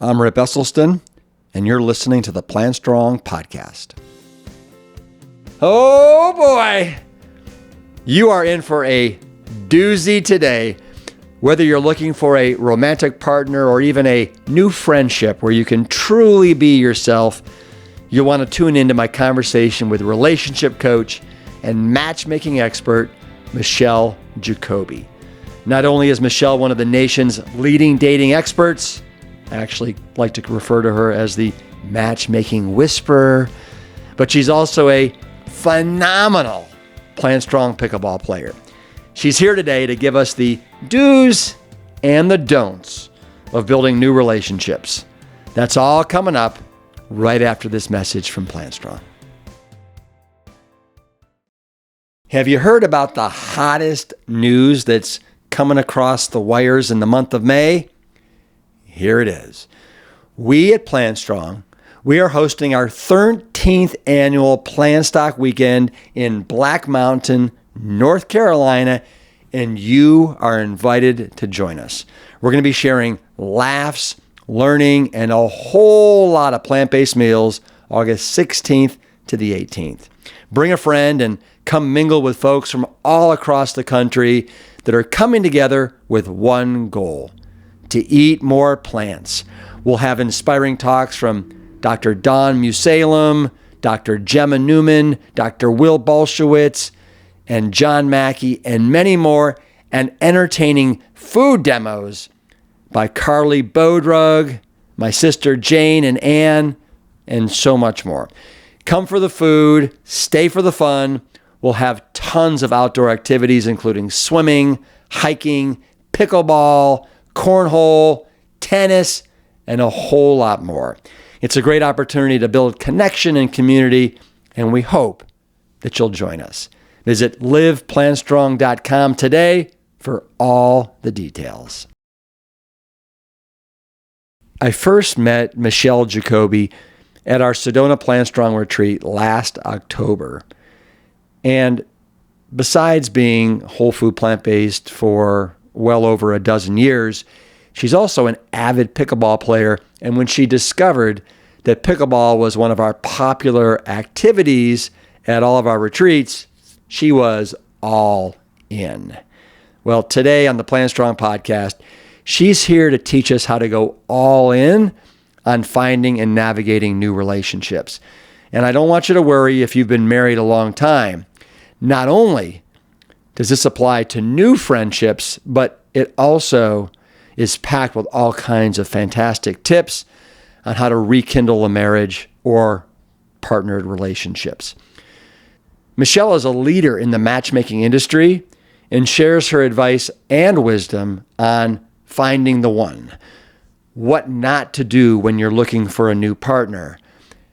I'm Rip Esselstyn, and you're listening to the PLANTSTRONG podcast. Oh boy, you are in for a doozy today. Whether you're looking for a romantic partner or even a new friendship where you can truly be yourself, you'll want to tune into my conversation with relationship coach and matchmaking expert, Michelle Jacoby. Not only is Michelle one of the nation's leading dating experts, I actually like to refer to her as the matchmaking whisperer, but she's also a phenomenal PLANTSTRONG pickleball player. She's here today to give us the do's and the don'ts of building new relationships. That's all coming up right after this message from PLANTSTRONG. Have you heard about the hottest news that's coming across the wires in the month of May? Here it is. We at PLANTSTRONG, we are hosting our 13th annual PLANTSTOCK weekend in Black Mountain, North Carolina, and you are invited to join us. We're going to be sharing laughs, learning, and a whole lot of plant-based meals August 16th to the 18th. Bring a friend and come mingle with folks from all across the country that are coming together with one goal: to eat more plants. We'll have inspiring talks from Dr. Dawn Musalem, Dr. Gemma Newman, Dr. Will Bolshewitz, and John Mackey, and many more, and entertaining food demos by Carly Bodrug, my sister Jane and Ann, and so much more. Come for the food, stay for the fun. We'll have tons of outdoor activities, including swimming, hiking, pickleball, cornhole, tennis, and a whole lot more. It's a great opportunity to build connection and community, and we hope that you'll join us. Visit liveplantstrong.com today for all the details. I first met Michelle Jacoby at our Sedona PLANTSTRONG retreat last October. And besides being whole food plant-based for well over a dozen years, she's also an avid pickleball player. And when she discovered that pickleball was one of our popular activities at all of our retreats, she was all in. Well, today on the PLANTSTRONG podcast, she's here to teach us how to go all in on finding and navigating new relationships. And I don't want you to worry if you've been married a long time. Not only does this apply to new friendships, but it also is packed with all kinds of fantastic tips on how to rekindle a marriage or partnered relationships. Michelle is a leader in the matchmaking industry and shares her advice and wisdom on finding the one, what not to do when you're looking for a new partner,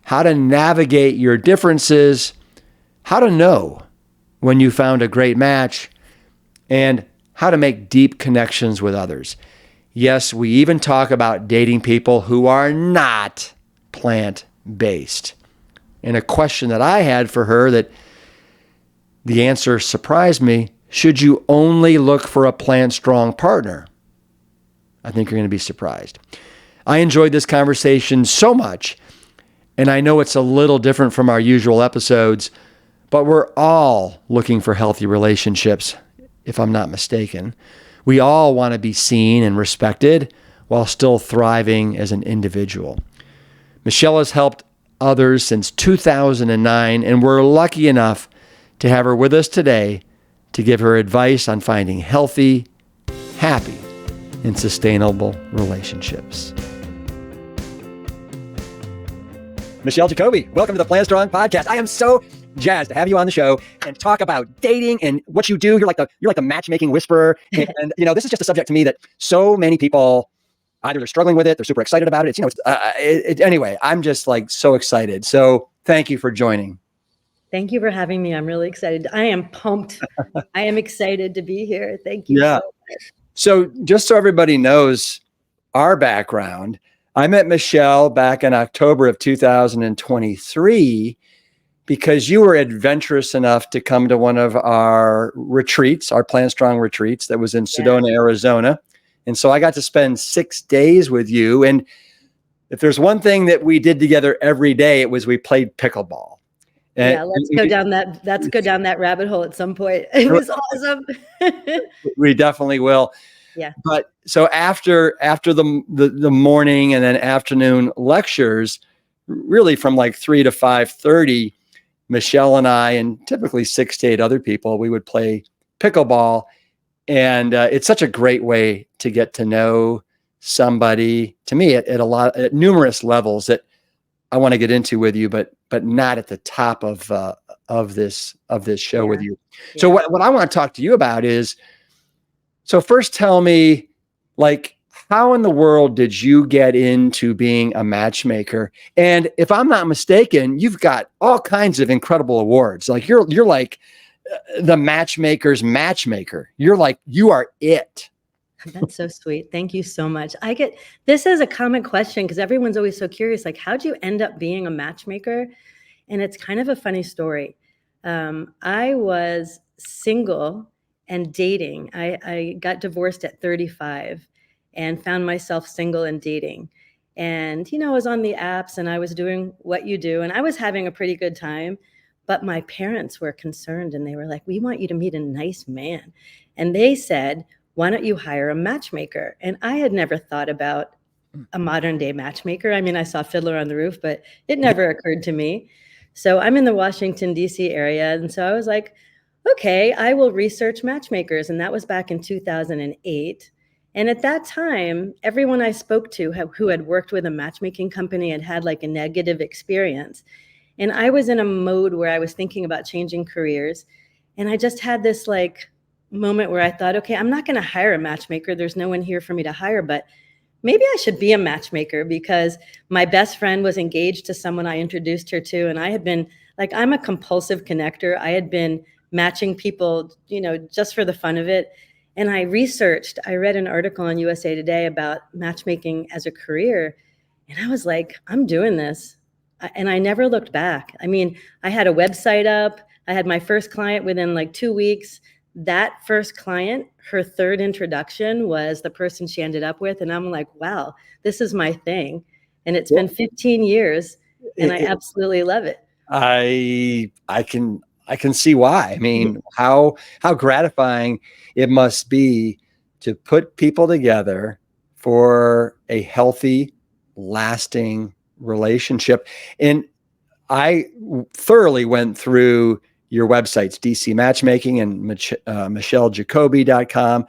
how to navigate your differences, how to know when you found a great match, and how to make deep connections with others. Yes, we even talk about dating people who are not plant-based. And a question that I had for her that the answer surprised me: should you only look for a PLANTSTRONG partner? I think you're going to be surprised. I enjoyed this conversation so much, and I know it's a little different from our usual episodes, but we're all looking for healthy relationships, if I'm not mistaken. We all want to be seen and respected while still thriving as an individual. Michelle has helped others since 2009, and we're lucky enough to have her with us today to give her advice on finding healthy, happy, and sustainable relationships. Michelle Jacoby, welcome to the PLANTSTRONG podcast. I am so jazzed to have you on the show and talk about dating and what you do. You're like the matchmaking whisperer. And this is just a subject to me that so many people either they're struggling with it, they're super excited about it. Anyway, I'm just like so excited. So thank you for joining. Thank you for having me. I'm really excited. I am pumped. I am excited to be here. Thank you so much. So just so everybody knows our background, I met Michelle back in October of 2023 because you were adventurous enough to come to one of our retreats, our PLANTSTRONG retreats that was in Sedona, Arizona. And so I got to spend 6 days with you. And if there's one thing that we did together every day, it was we played pickleball. Yeah, let's go down that rabbit hole at some point. It was awesome. We definitely will. Yeah. But so after the morning and then afternoon lectures, really from like 3 to 5:30, Michelle and I, and typically 6 to 8 other people, we would play pickleball. And it's such a great way to get to know somebody, to me, at numerous levels that I want to get into with you, but not at the top of this show with you. So what I want to talk to you about is, so first tell me, like, how in the world did you get into being a matchmaker? And if I'm not mistaken, you've got all kinds of incredible awards. Like you're like the matchmaker's matchmaker. You are it. That's so sweet. Thank you so much. This is a common question because everyone's always so curious, like, how'd you end up being a matchmaker? And it's kind of a funny story. I was single and dating. I got divorced at 35 and found myself single and dating. And, I was on the apps and I was doing what you do and I was having a pretty good time, but my parents were concerned and they were like, we want you to meet a nice man. And they said, why don't you hire a matchmaker? And I had never thought about a modern day matchmaker. I mean, I saw Fiddler on the Roof, but it never occurred to me. So I'm in the Washington, D.C. area. And so I was like, okay, I will research matchmakers. And that was back in 2008. And at that time, everyone I spoke to who had worked with a matchmaking company had like a negative experience. And I was in a mode where I was thinking about changing careers. And I just had this like moment where I thought, okay, I'm not going to hire a matchmaker. There's no one here for me to hire, but maybe I should be a matchmaker because my best friend was engaged to someone I introduced her to. And I had been like, I'm a compulsive connector. I had been matching people, just for the fun of it. And I read an article on USA Today about matchmaking as a career. And I was like, I'm doing this. And I never looked back. I mean, I had a website up. I had my first client within like 2 weeks. That first client, her third introduction was the person she ended up with. And I'm like, wow, this is my thing. And it's been 15 years and I absolutely love it. I can see why. I mean, how gratifying it must be to put people together for a healthy, lasting relationship. And I thoroughly went through your websites, DC Matchmaking and MichelleJacoby.com,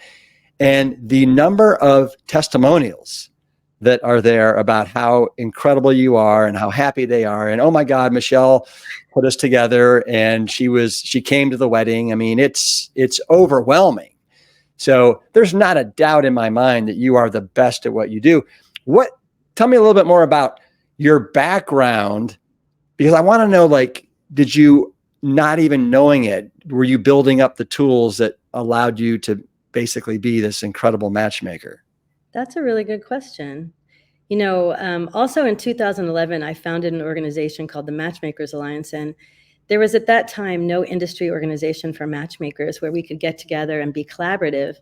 and the number of testimonials that are there about how incredible you are and how happy they are. And oh my God, Michelle put us together and she came to the wedding. I mean, it's overwhelming. So there's not a doubt in my mind that you are the best at what you do. Tell me a little bit more about your background, because I want to know, like, did you, not even knowing it, were you building up the tools that allowed you to basically be this incredible matchmaker? That's a really good question. Also in 2011, I founded an organization called the Matchmakers Alliance. And there was at that time no industry organization for matchmakers where we could get together and be collaborative.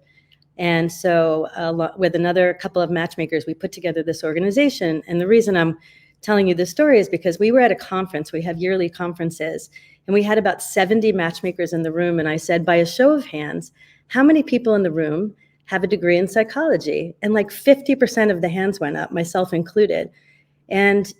And so with another couple of matchmakers, we put together this organization. And the reason I'm telling you this story is because we were at a conference. We have yearly conferences. And we had about 70 matchmakers in the room. And I said, by a show of hands, how many people in the room have a degree in psychology? And like 50% of the hands went up, myself included. And,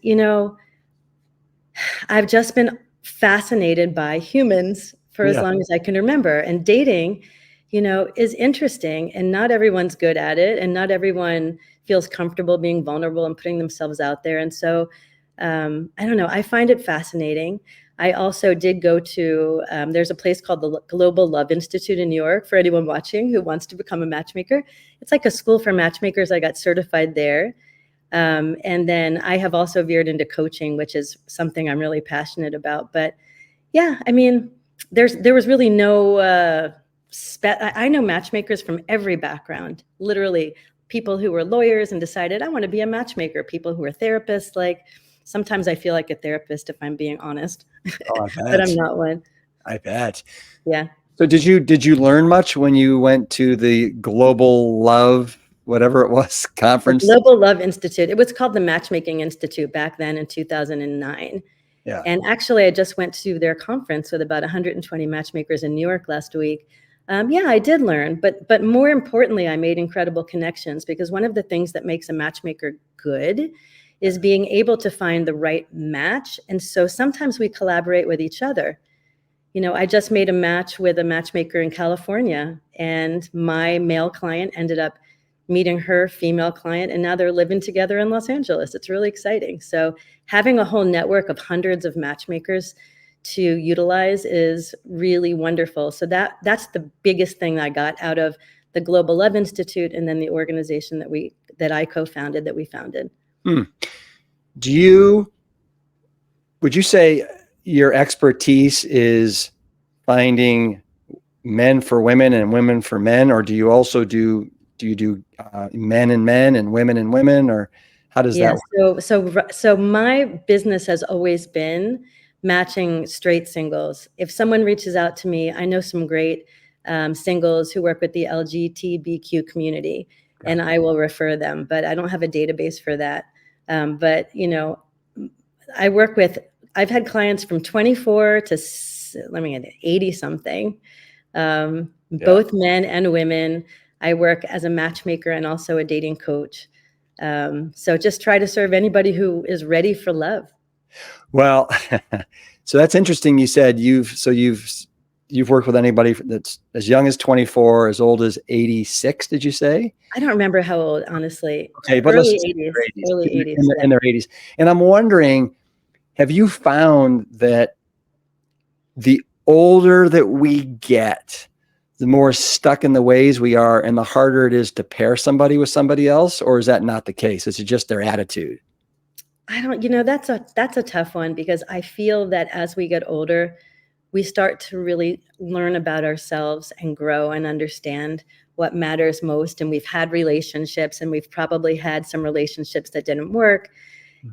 I've just been fascinated by humans for as long as I can remember. And dating, is interesting. And not everyone's good at it. And not everyone feels comfortable being vulnerable and putting themselves out there. And so, I don't know, I find it fascinating. I also did go to, there's a place called the Global Love Institute in New York for anyone watching who wants to become a matchmaker. It's like a school for matchmakers. I got certified there. And then I have also veered into coaching, which is something I'm really passionate about. But yeah, I mean, there was really no, I know matchmakers from every background, literally people who were lawyers and decided I want to be a matchmaker, people who are therapists. Like sometimes I feel like a therapist, if I'm being honest. Oh, but I'm not one. I bet. Yeah. So did you learn much when you went to the Global Love whatever it was, The conference. Global Love Institute. It was called the Matchmaking Institute back then in 2009. Yeah. And actually, I just went to their conference with about 120 matchmakers in New York last week. Yeah, I did learn, but more importantly, I made incredible connections, because one of the things that makes a matchmaker good is being able to find the right match. And so sometimes we collaborate with each other. You know, I just made a match with a matchmaker in California, and my male client ended up meeting her female client, and now they're living together in Los Angeles. It's really exciting. So having a whole network of hundreds of matchmakers to utilize is really wonderful. So that's the biggest thing I got out of the Global Love Institute, and then the organization that I co-founded, that we founded. Would you say your expertise is finding men for women and women for men, or do you also do men and men and women, or how does that work? So my business has always been matching straight singles. If someone reaches out to me, I know some great singles who work with the LGBTQ community, and I will refer them, but I don't have a database for that. But you know, I've had clients from 24 to 80 something, both men and women. I work as a matchmaker and also a dating coach. So just try to serve anybody who is ready for love. Well, so that's interesting. You said you've worked with anybody that's as young as 24, as old as 86. Did you say? I don't remember how old, honestly. Okay, but Early let's 80s, early 80s, early 80s. in their 80s. And I'm wondering, have you found that the older that we get, the more stuck in the ways we are, and the harder it is to pair somebody with somebody else? Or is that not the case? Is it just their attitude? That's a tough one, because I feel that as we get older, we start to really learn about ourselves and grow and understand what matters most. And we've had relationships, and we've probably had some relationships that didn't work.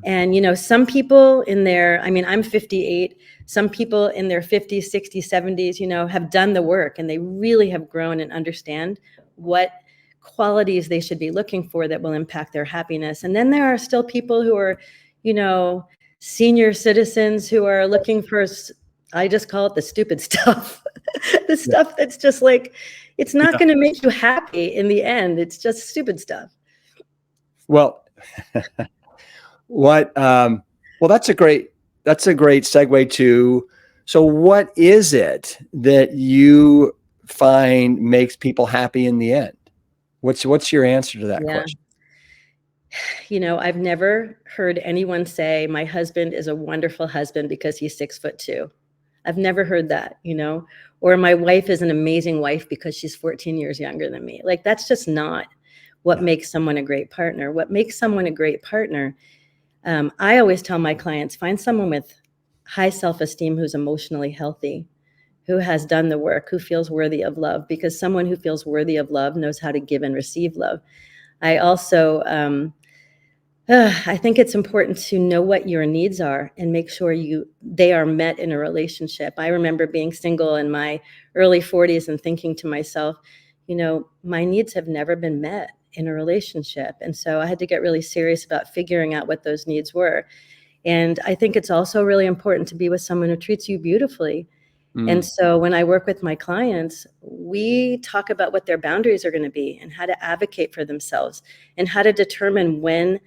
And, some people I'm 58. Some people in their 50s, 60s, 70s, have done the work, and they really have grown and understand what qualities they should be looking for that will impact their happiness. And then there are still people who are, senior citizens who are looking for, I just call it the stupid stuff, the stuff that's just like, it's not going to make you happy in the end. It's just stupid stuff. Well, that's a great segue to, so what is it that you find makes people happy in the end? What's your answer to that question? I've never heard anyone say, my husband is a wonderful husband because he's 6'2". I've never heard that, or my wife is an amazing wife because she's 14 years younger than me. Like, that's just not what makes someone a great partner. What makes someone a great partner, I always tell my clients, find someone with high self-esteem, who's emotionally healthy, who has done the work, who feels worthy of love, because someone who feels worthy of love knows how to give and receive love. I also, I think it's important to know what your needs are and make sure they are met in a relationship. I remember being single in my early 40s and thinking to myself, my needs have never been met in a relationship. And so I had to get really serious about figuring out what those needs were. And I think it's also really important to be with someone who treats you beautifully. And so when I work with my clients, we talk about what their boundaries are going to be, and how to advocate for themselves, and how to determine when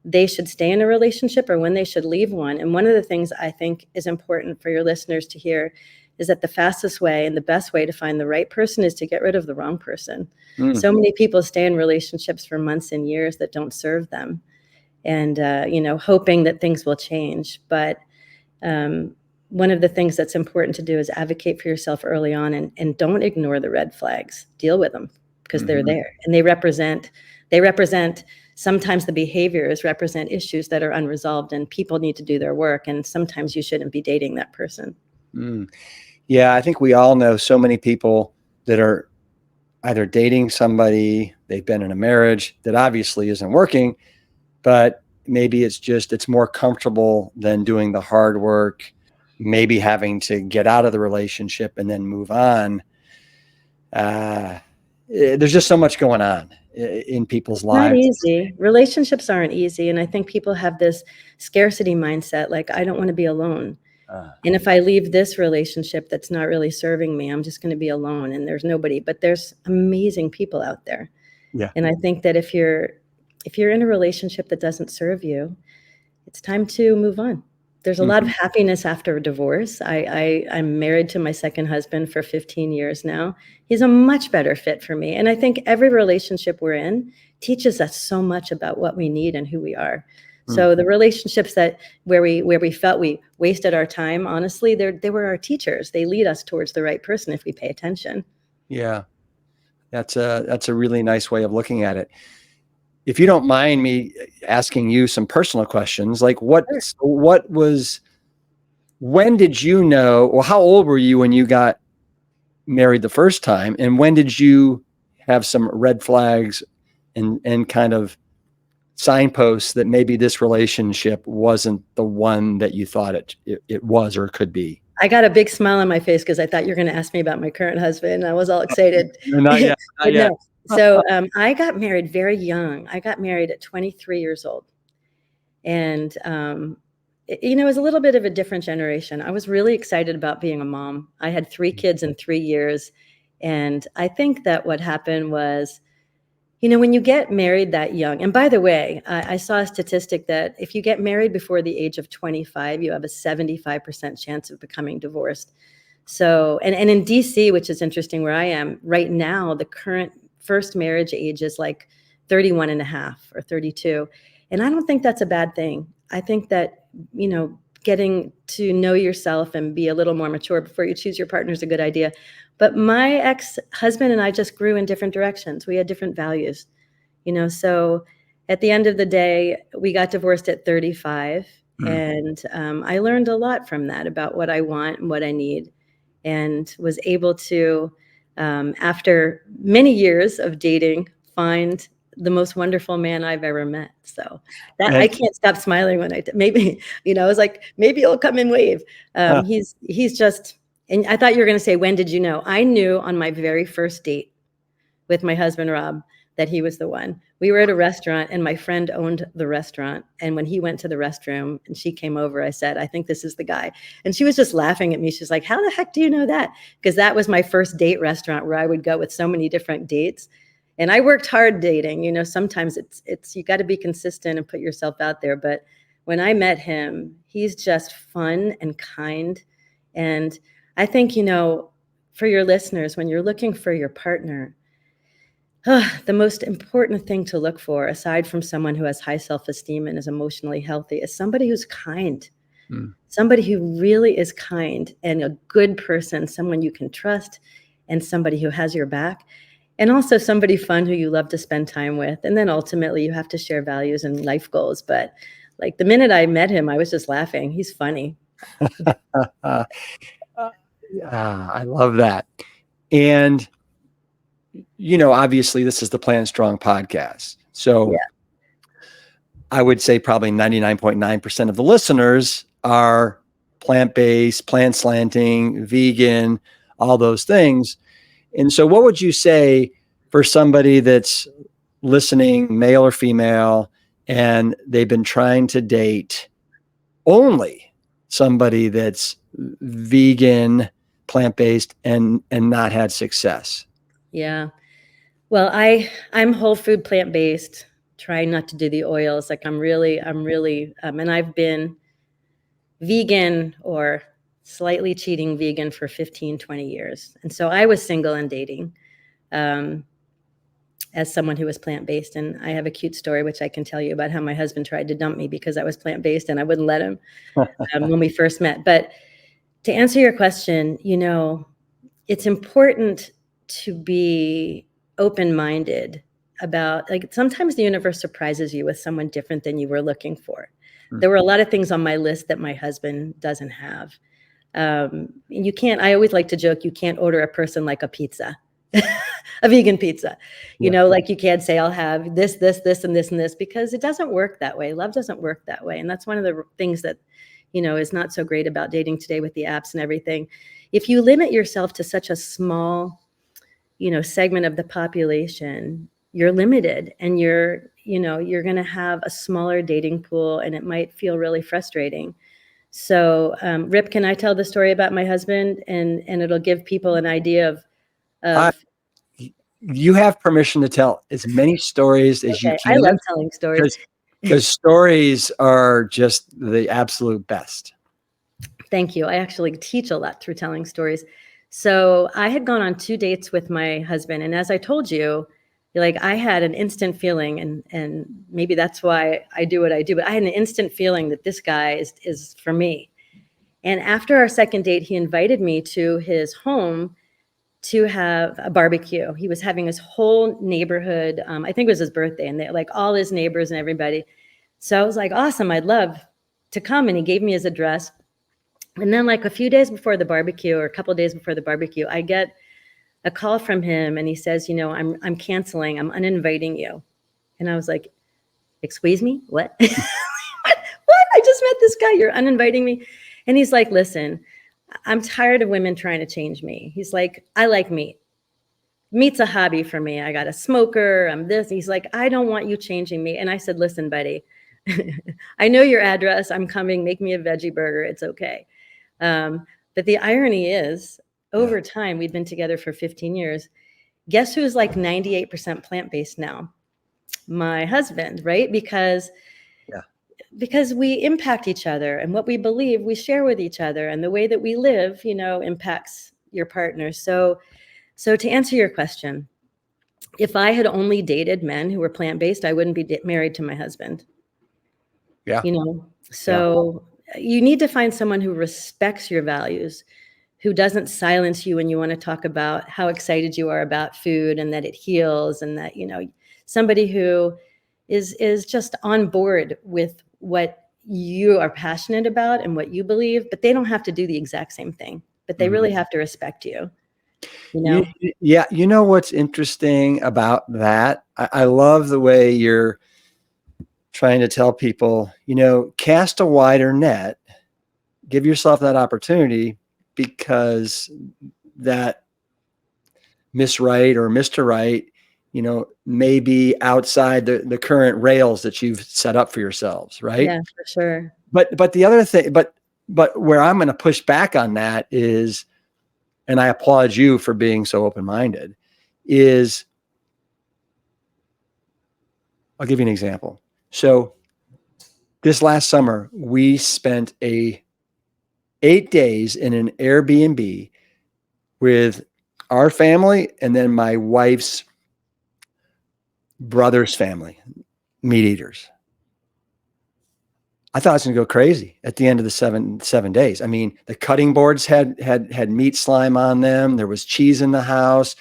they should stay in a relationship or when they should leave one. And one of the things I think is important for your listeners to hear is that the fastest way and the best way to find the right person is to get rid of the wrong person. So many people stay in relationships for months and years that don't serve them, and hoping that things will change. But one of the things that's important to do is advocate for yourself early on, and don't ignore the red flags. Deal with them, because they're there, and they represent sometimes the behaviors represent issues that are unresolved, and people need to do their work. And sometimes you shouldn't be dating that person. Yeah, I think we all know so many people that are either dating somebody, they've been in a marriage that obviously isn't working, but maybe it's more comfortable than doing the hard work, maybe having to get out of the relationship and then move on. there's just so much going on in people's Not lives. easy. Relationships aren't easy. And I think people have this scarcity mindset, like, I don't want to be alone. And if I leave this relationship that's not really serving me, I'm just going to be alone and there's nobody. But there's amazing people out there. Yeah. And I think that if you're in a relationship that doesn't serve you, it's time to move on. There's a lot of happiness after a divorce. I'm married to my second husband for 15 years now. He's a much better fit for me. And I think every relationship we're in teaches us so much about what we need and who we are. So the relationships where we felt we wasted our time, honestly, they were our teachers. They lead us towards the right person if we pay attention. Yeah. That's a really nice way of looking at it. If you don't mind me asking you some personal questions, like when did you know, or how old were you when you got married the first time? And when did you have some red flags and kind of signposts that maybe this relationship wasn't the one that you thought it was or could be? I got a big smile on my face because I thought you were going to ask me about my current husband. I was all excited. Not yet. Not yet. No. So I got married very young. I got married at 23 years old. And, it was a little bit of a different generation. I was really excited about being a mom. I had 3 kids in 3 years. And I think that what happened was, when you get married that young, and by the way, I saw a statistic that if you get married before the age of 25, you have a 75% chance of becoming divorced. So, and in DC, which is interesting where I am right now, the current first marriage age is like 31 and a half or 32. And I don't think that's a bad thing. I think that, getting to know yourself and be a little more mature before you choose your partner is a good idea. But my ex-husband and I just grew in different directions. We had different values, so at the end of the day, we got divorced at 35. And I learned a lot from that about what I want and what I need, and was able to, after many years of dating, find the most wonderful man I've ever met. So that I can't stop smiling when maybe, I was like, maybe he'll come and wave. He's just, and I thought you were going to say, when did you know? I knew on my very first date with my husband, Rob, that he was the one. We were at a restaurant and my friend owned the restaurant. And when he went to the restroom and she came over, I said, I think this is the guy. And she was just laughing at me. She's like, how the heck do you know that? Because that was my first date restaurant where I would go with so many different dates. And I worked hard dating, sometimes it's, you got to be consistent and put yourself out there. But when I met him, he's just fun and kind. And I think, for your listeners, when you're looking for your partner, the most important thing to look for, aside from someone who has high self-esteem and is emotionally healthy, is somebody who's kind, somebody who really is kind and a good person, someone you can trust, and somebody who has your back. And also somebody fun who you love to spend time with. And then ultimately you have to share values and life goals. But like the minute I met him, I was just laughing. He's funny. I love that. And, obviously this is the Plant Strong podcast. So yeah. I would say probably 99.9% of the listeners are plant-based, plant slanting, vegan, all those things. And so what would you say for somebody that's listening, male or female, and they've been trying to date only somebody that's vegan, plant-based, and not had success? Yeah. Well, I'm whole food plant-based, trying not to do the oils. Like I'm really, and I've been vegan or slightly cheating vegan for 15, 20 years. And so I was single and dating as someone who was plant-based. And I have a cute story, which I can tell you about how my husband tried to dump me because I was plant-based and I wouldn't let him when we first met. But to answer your question, it's important to be open-minded about, like, sometimes the universe surprises you with someone different than you were looking for. There were a lot of things on my list that my husband doesn't have. You can't, I always like to joke, you can't order a person like a pizza, a vegan pizza, like you can't say, I'll have this, this, this, and this, and this, because it doesn't work that way. Love doesn't work that way. And that's one of the things that, is not so great about dating today with the apps and everything. If you limit yourself to such a small segment of the population, you're limited, and you're going to have a smaller dating pool, and it might feel really frustrating. So, Rip, can I tell the story about my husband, and it'll give people an idea of I, you have permission to tell as many stories as you okay, can, I love telling stories. because stories are just the absolute best. Thank you. I actually teach a lot through telling stories. So I had gone on 2 dates with my husband, and as I told you, like, I had an instant feeling, and maybe that's why I do what I do, but I had an instant feeling that this guy is for me. And after our second date, he invited me to his home to have a barbecue. He was having his whole neighborhood, I think it was his birthday, and like all his neighbors and everybody. So I was like, awesome, I'd love to come. And he gave me his address. And then, like, a few days before the barbecue, or a couple of days before the barbecue, I get a call from him, and he says, I'm canceling, I'm uninviting you. And I was like, excuse me, what? What? I just met this guy, you're uninviting me? And he's like, listen, I'm tired of women trying to change me. He's like, I like meat. Meat's a hobby for me. I got a smoker, I'm this. He's like, I don't want you changing me. And I said, listen, buddy, I know your address, I'm coming, make me a veggie burger, it's okay. But the irony is, over time, we've been together for 15 years. Guess who's like 98% plant-based now? My husband, right? Because we impact each other, and what we believe we share with each other, and the way that we live, impacts your partner. So to answer your question, if I had only dated men who were plant-based, I wouldn't be married to my husband. Yeah. So you need to find someone who respects your values, who doesn't silence you when you want to talk about how excited you are about food and that it heals, and that, somebody who is just on board with what you are passionate about and what you believe, but they don't have to do the exact same thing, but they really have to respect you. Yeah. You know what's interesting about that? I love the way you're trying to tell people, cast a wider net, give yourself that opportunity, because that Miss Right or Mr. Right, may be outside the current rails that you've set up for yourselves. Right. Yeah, for sure. But the other thing, but where I'm going to push back on that is, and I applaud you for being so open-minded, is I'll give you an example. So this last summer, we spent 8 days in an Airbnb with our family and then my wife's brother's family, meat eaters. I thought I was going to go crazy at the end of the seven days. I mean, the cutting boards had meat slime on them. There was cheese in the house.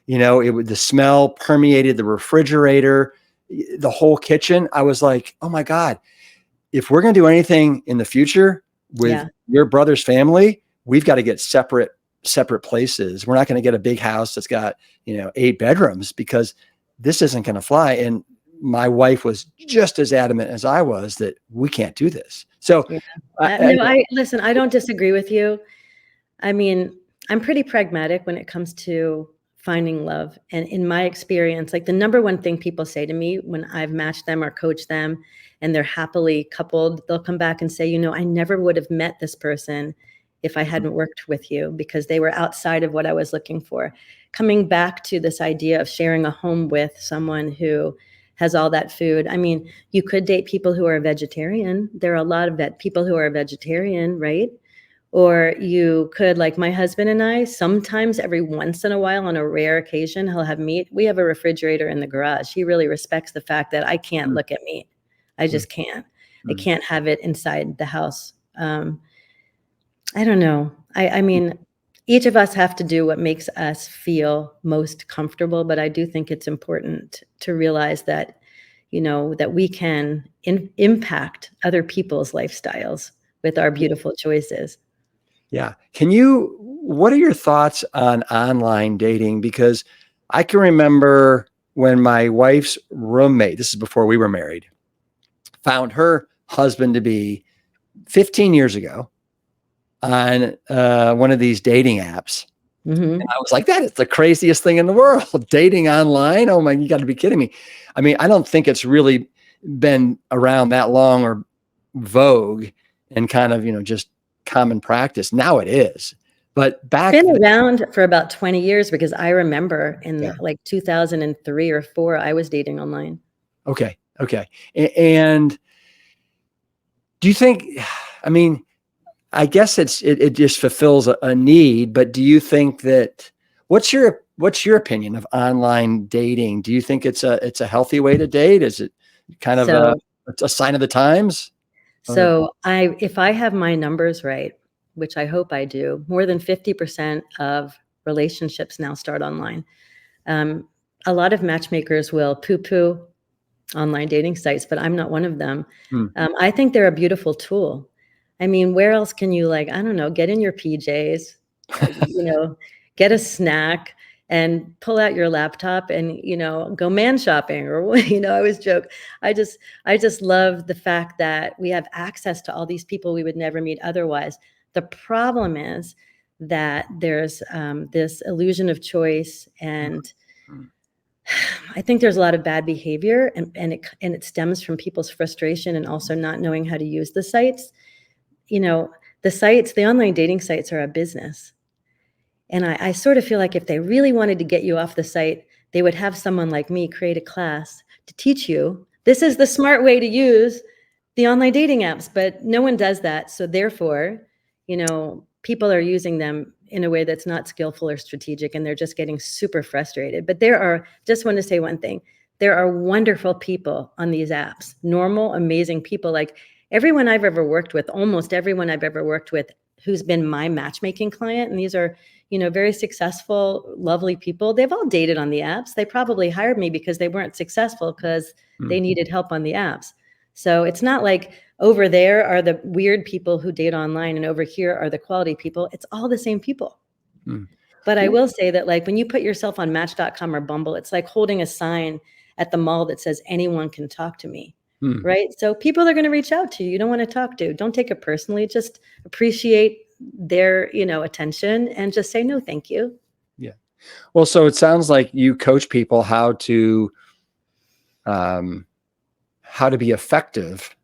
The smell permeated the refrigerator, the whole kitchen. I was like, oh my God, if we're going to do anything in the future with your brother's family, we've got to get separate places. We're not going to get a big house that's got, 8 bedrooms, because this isn't going to fly. And my wife was just as adamant as I was that we can't do this. So listen, I don't disagree with you. I mean, I'm pretty pragmatic when it comes to finding love. And in my experience, like, the number one thing people say to me when I've matched them or coached them and they're happily coupled, they'll come back and say, I never would have met this person if I hadn't worked with you, because they were outside of what I was looking for. Coming back to this idea of sharing a home with someone who has all that food. I mean, you could date people who are vegetarian. There are a lot of people who are vegetarian, right? Or you could, like my husband and I, sometimes every once in a while, on a rare occasion, he'll have meat. We have a refrigerator in the garage. He really respects the fact that I can't look at meat. I just can't. I can't have it inside the house. I don't know. I mean, each of us have to do what makes us feel most comfortable, but I do think it's important to realize that, that we can impact other people's lifestyles with our beautiful choices. Yeah. What are your thoughts on online dating? Because I can remember when my wife's roommate, this is before we were married, found her husband to be 15 years ago on one of these dating apps. Hmm. I was like, that is the craziest thing in the world. Dating online. Oh my, you got to be kidding me. I mean, I don't think it's really been around that long or vogue and kind of, just common practice. Now it is. But It's back been then, around for about 20 years because I remember yeah. in like 2003 or 4, I was dating online. Okay. Okay. And do you think, I mean, I guess it just fulfills a need, but do you think that what's your opinion of online dating? Do you think it's a healthy way to date? Is it kind of So a sign of the times? Or if I have my numbers right, which I hope I do, more than 50% of relationships now start online. Um, a lot of matchmakers will poo-poo online dating sites, but I'm not one of them. hmm, I think they're a beautiful tool. I mean, where else can you, like, I don't know, get in your PJs, get a snack and pull out your laptop and, go man shopping or, I always joke. I just love the fact that we have access to all these people we would never meet otherwise. The problem is that there's this illusion of choice, and hmm, I think there's a lot of bad behavior, and it stems from people's frustration and also not knowing how to use the sites. The online dating sites are a business. And I sort of feel like if they really wanted to get you off the site, they would have someone like me create a class to teach you, this is the smart way to use the online dating apps, but no one does that. So therefore, people are using them in a way that's not skillful or strategic, and they're just getting super frustrated. But just want to say one thing. There are wonderful people on these apps, normal, amazing people. Like everyone I've ever worked with, almost everyone I've ever worked with who's been my matchmaking client, and these are, very successful, lovely people. They've all dated on the apps. They probably hired me because they weren't successful because hmm, they needed help on the apps. So it's not like over there are the weird people who date online and over here are the quality people. It's all the same people. hmm. But I will say that, like, when you put yourself on Match.com or Bumble, it's like holding a sign at the mall that says anyone can talk to me. Hmm. Right? So people are going to reach out to you. You don't want to talk to. Don't take it personally. Just appreciate their, attention and just say no, thank you. Yeah. Well, so it sounds like you coach people um, how to be effective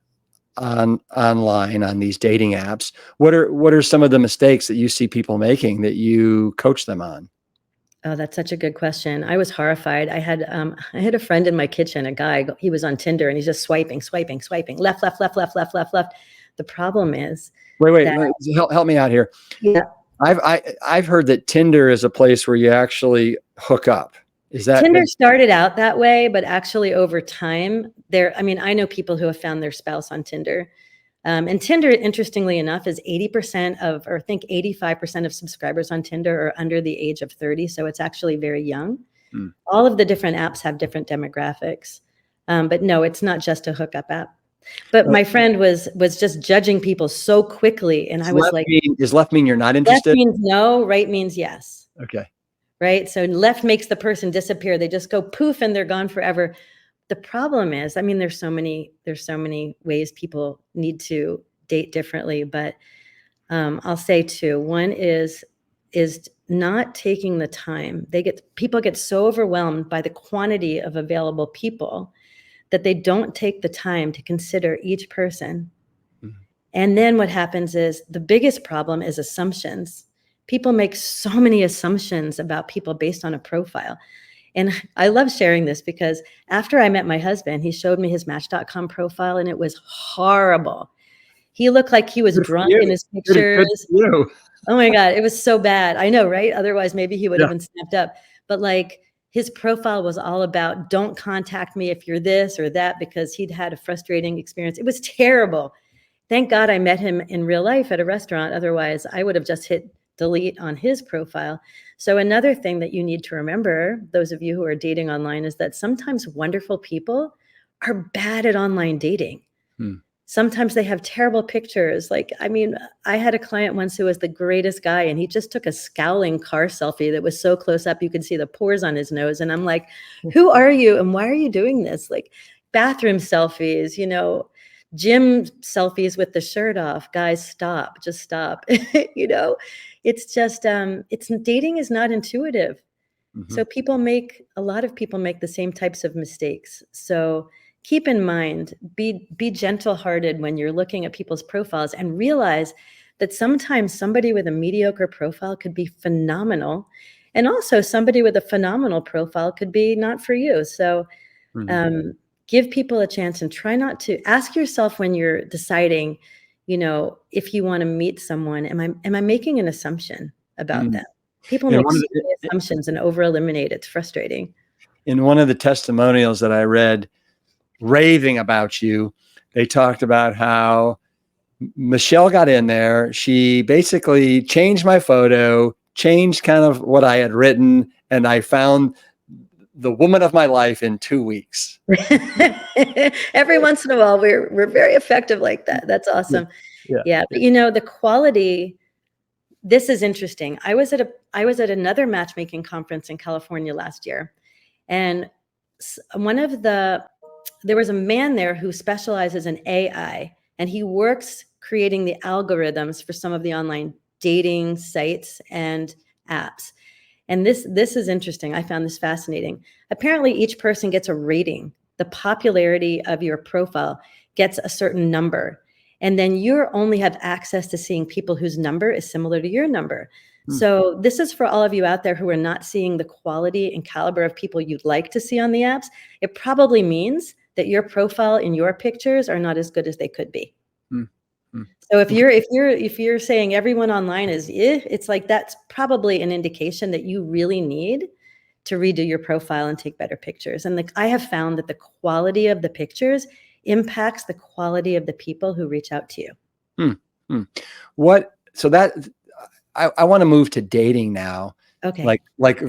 online on these dating apps. What are some of the mistakes that you see people making that you coach them on? Oh, that's such a good question. I was horrified. I had a friend in my kitchen, a guy. He was on Tinder and he's just swiping, swiping, swiping, left, left, left, left, left, left, left. The problem is Wait, that, help me out here. yeah, I've heard that Tinder is a place where you actually hook up. Is that Tinder started out that way, but actually over time, I know people who have found their spouse on Tinder. And Tinder, interestingly enough, is 80% or I think 85% of subscribers on Tinder are under the age of 30. So it's actually very young. Hmm. All of the different apps have different demographics. But no, it's not just a hookup app. But my friend was just judging people so quickly. And I was like, Does left mean you're not left interested? means no, right means yes. Okay. Right? So left makes the person disappear. They just go poof and they're gone forever. The problem is, there's so many ways people need to date differently, but I'll say two. One is not taking the time. People get so overwhelmed by the quantity of available people that they don't take the time to consider each person. Mhm. And then what happens is the biggest problem is assumptions. People make so many assumptions about people based on a profile. And I love sharing this because after I met my husband, he showed me his Match.com profile and it was horrible. He looked like he was Good for drunk in you. his Good pictures. for you. Oh my God, it was so bad. I know, right? Otherwise, maybe he would Yeah. have been snapped up. But like his profile was all about don't contact me if you're this or that because he'd had a frustrating experience. It was terrible. Thank God I met him in real life at a restaurant. Otherwise, I would have just hit delete on his profile. So another thing that you need to remember, those of you who are dating online, is that sometimes wonderful people are bad at online dating. Hmm. Sometimes they have terrible pictures. I had a client once who was the greatest guy, and he just took a scowling car selfie that was so close up you could see the pores on his nose. And I'm like, who are you and why are you doing this? Like bathroom selfies, gym selfies with the shirt off. Guys, stop, just stop. It's just, dating is not intuitive. So a lot of people make the same types of mistakes. So keep in mind, be gentle-hearted when you're looking at people's profiles, and realize that sometimes somebody with a mediocre profile could be phenomenal. And also somebody with a phenomenal profile could be not for you. So give people a chance, and try not to ask yourself when you're deciding, if you want to meet someone, am I making an assumption about them? People make so many assumptions and over-eliminate. It's frustrating. In one of the testimonials that I read raving about you, they talked about how Michelle got in there. She basically changed my photo, changed kind of what I had written, and I found the woman of my life in 2 weeks. Every once in a while, we're very effective like that. That's awesome. Yeah. But the quality, this is interesting. I was at another matchmaking conference in California last year, and there was a man there who specializes in AI, and he works creating the algorithms for some of the online dating sites and apps. And this is interesting. I found this fascinating. Apparently, each person gets a rating. The popularity of your profile gets a certain number. And then you only have access to seeing people whose number is similar to your number. So this is for all of you out there who are not seeing the quality and caliber of people you'd like to see on the apps. It probably means that your profile and your pictures are not as good as they could be. So if you're saying everyone online is, it's like, that's probably an indication that you really need to redo your profile and take better pictures. And I have found that the quality of the pictures impacts the quality of the people who reach out to you. So that I want to move to dating now. Okay. Like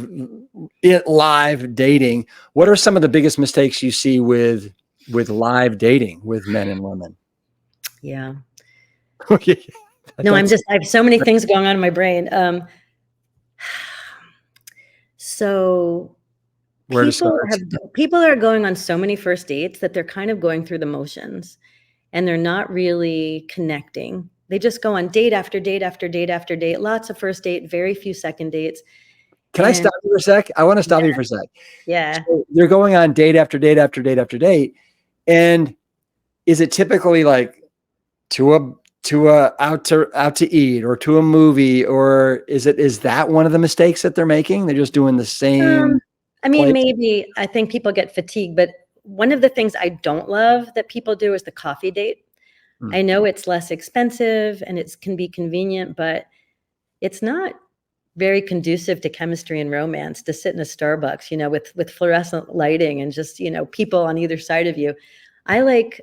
live dating. What are some of the biggest mistakes you see with live dating with men and women? Yeah. No, I have so many things going on in my brain. So people are going on so many first dates that they're kind of going through the motions, and they're not really connecting. They just go on date after date after date after date, lots of first date, very few second dates. Can I stop you for a sec? I want to stop you for a sec. Yeah. So they're going on date after date after date after date. And is it typically like out to eat, or to a movie, or is that one of the mistakes that they're making? They're just doing the same. Maybe. I think people get fatigued, but one of the things I don't love that people do is the coffee date. I know it's less expensive and it can be convenient, but it's not very conducive to chemistry and romance to sit in a Starbucks, with fluorescent lighting and just, people on either side of you. I like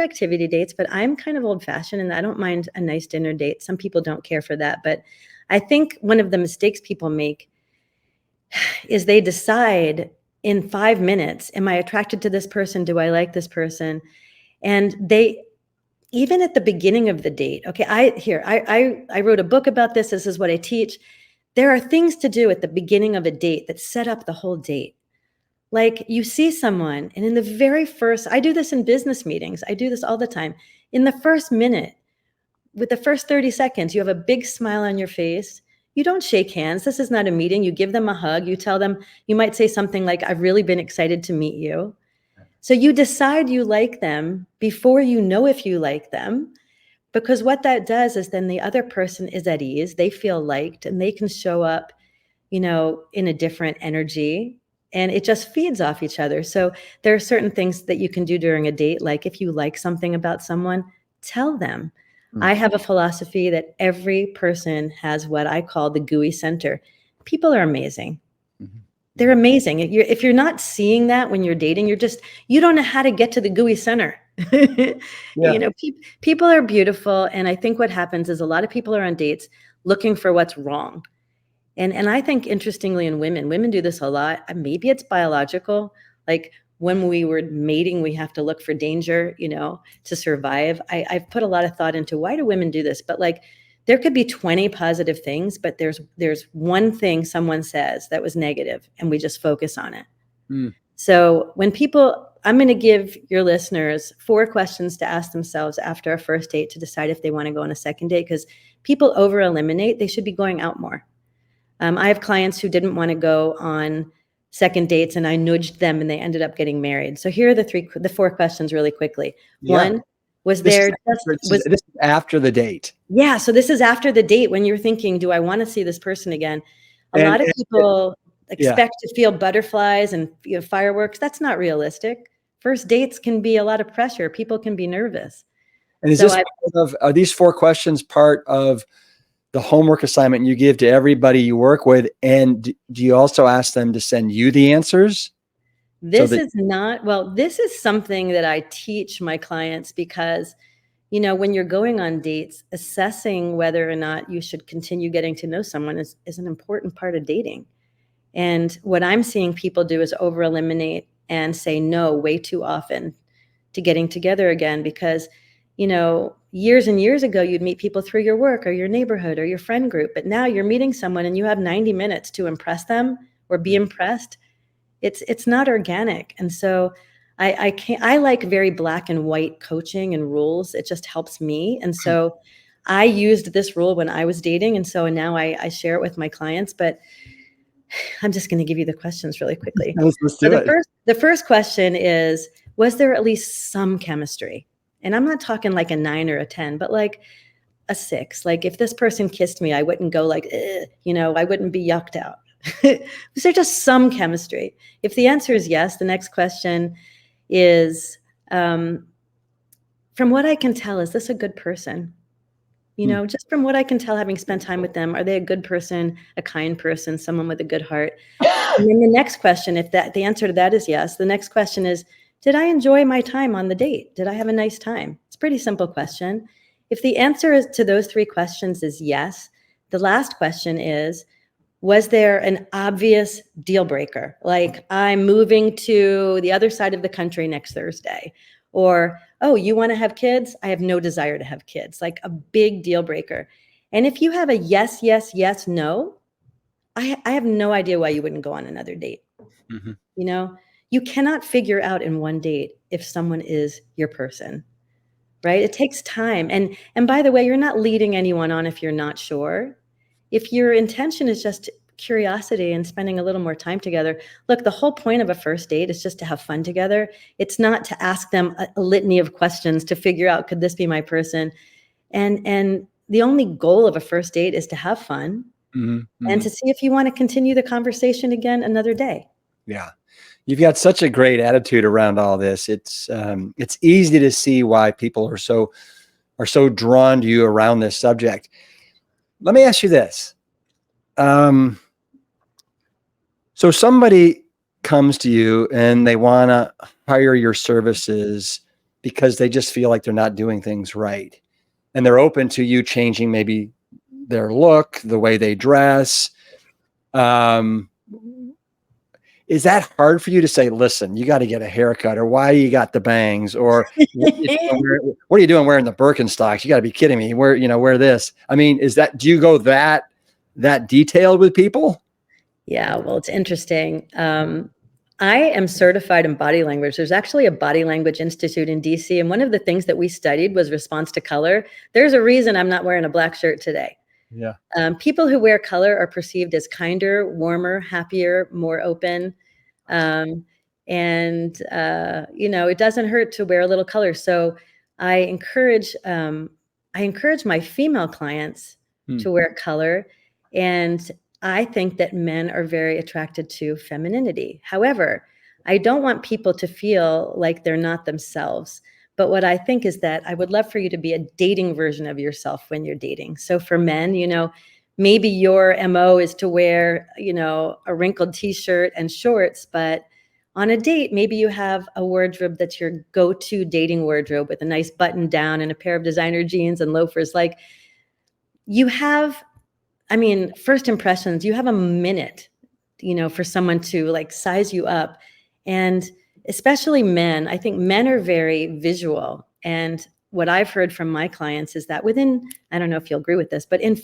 activity dates, but I'm kind of old-fashioned, and I don't mind a nice dinner date. Some people don't care for that, but I think one of the mistakes people make is they decide in 5 minutes, am I attracted to this person? Do I like this person? And even at the beginning of the date, okay, I wrote a book about this. This is what I teach. There are things to do at the beginning of a date that set up the whole date. Like, you see someone, and in the very first, I do this in business meetings. I do this all the time. In the first minute, with the first 30 seconds, you have a big smile on your face. You don't shake hands. This is not a meeting. You give them a hug. You tell them, you might say something like, I've really been excited to meet you. So you decide you like them before you know if you like them, because what that does is then the other person is at ease. They feel liked, and they can show up, in a different energy, and it just feeds off each other. So there are certain things that you can do during a date. Like, if you like something about someone, tell them. I have a philosophy that every person has what I call the gooey center. People are amazing. They're amazing. If you're not seeing that when you're dating, you don't know how to get to the gooey center. People are beautiful. And I think what happens is a lot of people are on dates looking for what's wrong. And I think, interestingly, in women do this a lot. Maybe it's biological. Like, when we were mating, we have to look for danger, to survive. I've put a lot of thought into, why do women do this? But there could be 20 positive things, but there's one thing someone says that was negative, and we just focus on it. So when people, I'm going to give your listeners 4 questions to ask themselves after a first date to decide if they want to go on a second date, because people over eliminate. They should be going out more. I have clients who didn't want to go on second dates, and I nudged them and they ended up getting married. So here are the 4 questions really quickly. Yeah. One, was there this is after the date. Yeah, so this is after the date when you're thinking, do I want to see this person again? A lot of people expect to feel butterflies and fireworks. That's not realistic. First dates can be a lot of pressure. People can be nervous. And is are these 4 questions part of the homework assignment you give to everybody you work with? And do you also ask them to send you the answers? This is something that I teach my clients because, when you're going on dates, assessing whether or not you should continue getting to know someone is an important part of dating. And what I'm seeing people do is over eliminate and say no way too often to getting together again, because, years and years ago, you'd meet people through your work or your neighborhood or your friend group. But now you're meeting someone and you have 90 minutes to impress them or be impressed. It's not organic. And so I like very black and white coaching and rules. It just helps me. And so I used this rule when I was dating. And so now I share it with my clients, but I'm just going to give you the questions really quickly. Let's do it. The first question is, was there at least some chemistry? And I'm not talking like a 9 or a 10, but like a 6. Like if this person kissed me, I wouldn't go like, I wouldn't be yucked out. Was there just some chemistry? If the answer is yes, the next question is, from what I can tell, is this a good person? Just from what I can tell, having spent time with them, are they a good person, a kind person, someone with a good heart? And then the next question, if the answer to that is yes, the next question is, did I enjoy my time on the date? Did I have a nice time? It's a pretty simple question. If the answer to those 3 questions is yes, the last question is, was there an obvious deal breaker? Like, I'm moving to the other side of the country next Thursday. Or, oh, you want to have kids? I have no desire to have kids. Like a big deal breaker. And if you have a yes, yes, yes, no, I have no idea why you wouldn't go on another date. Mm-hmm. You cannot figure out in one date if someone is your person, right? It takes time. And by the way, you're not leading anyone on if you're not sure. If your intention is just curiosity and spending a little more time together, look, the whole point of a first date is just to have fun together. It's not to ask them a litany of questions to figure out, could this be my person? And the only goal of a first date is to have fun and to see if you want to continue the conversation again another day. Yeah. You've got such a great attitude around all this. It's easy to see why people are so drawn to you around this subject. Let me ask you this. So somebody comes to you and they want to hire your services because they just feel like they're not doing things right. And they're open to you changing maybe their look, the way they dress. Is that hard for you to say, listen, you got to get a haircut, or why you got the bangs, or what are you doing wearing the Birkenstocks? You got to be kidding me. Wear this. I mean, do you go that detailed with people? Yeah, well, it's interesting. I am certified in body language. There's actually a body language institute in DC. And one of the things that we studied was response to color. There's a reason I'm not wearing a black shirt today. Yeah. People who wear color are perceived as kinder, warmer, happier, more open. It doesn't hurt to wear a little color. So I encourage my female clients to wear color. And I think that men are very attracted to femininity. However, I don't want people to feel like they're not themselves. But what I think is that I would love for you to be a dating version of yourself when you're dating. So for men, maybe your MO is to wear, a wrinkled t-shirt and shorts, but on a date, maybe you have a wardrobe that's your go-to dating wardrobe with a nice button down and a pair of designer jeans and loafers. Like first impressions, you have a minute, for someone to like size you up. And especially men, I think men are very visual. And what I've heard from my clients is that within, I don't know if you'll agree with this, but in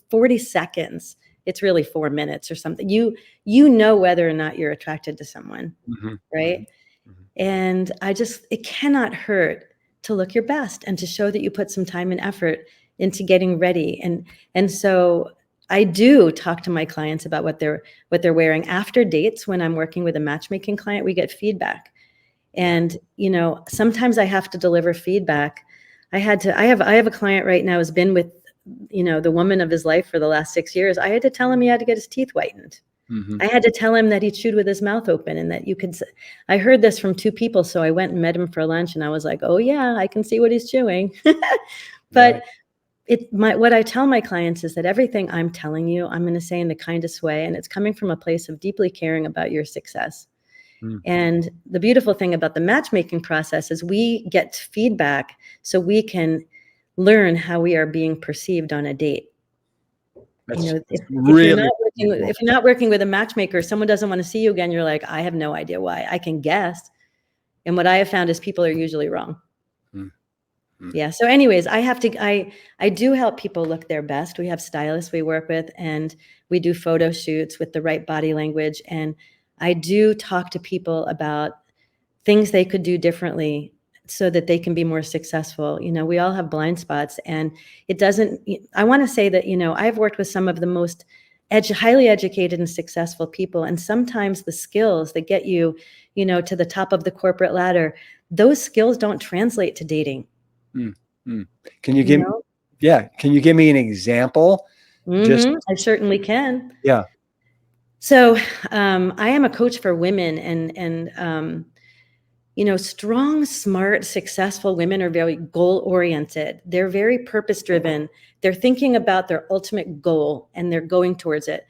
40 seconds, it's really 4 minutes or something, you know whether or not you're attracted to someone, right? Mm-hmm. And it cannot hurt to look your best and to show that you put some time and effort into getting ready. And so I do talk to my clients about what they're wearing. After dates, when I'm working with a matchmaking client, we get feedback. And, sometimes I have to deliver feedback. I have a client right now who's been with, the woman of his life for the last 6 years. I had to tell him he had to get his teeth whitened. I had to tell him that he chewed with his mouth open, and that I heard this from 2 people. So I went and met him for lunch, and I was like, oh yeah, I can see what he's chewing. But what I tell my clients is that everything I'm telling you, I'm going to say in the kindest way. And it's coming from a place of deeply caring about your success. And the beautiful thing about the matchmaking process is we get feedback so we can learn how we are being perceived on a date. If you're not working with a matchmaker, someone doesn't want to see you again, you're like, I have no idea why. I can guess. And what I have found is people are usually wrong. Yeah. So anyways, I do help people look their best. We have stylists we work with, and we do photo shoots with the right body language. And I do talk to people about things they could do differently so that they can be more successful. We all have blind spots, and I want to say that, I've worked with some of the most highly educated and successful people. And sometimes the skills that get you, to the top of the corporate ladder, those skills don't translate to dating. Can you give me an example? I certainly can. Yeah. So I am a coach for women, and strong, smart, successful women are very goal-oriented. They're very purpose-driven. They're thinking about their ultimate goal, and they're going towards it.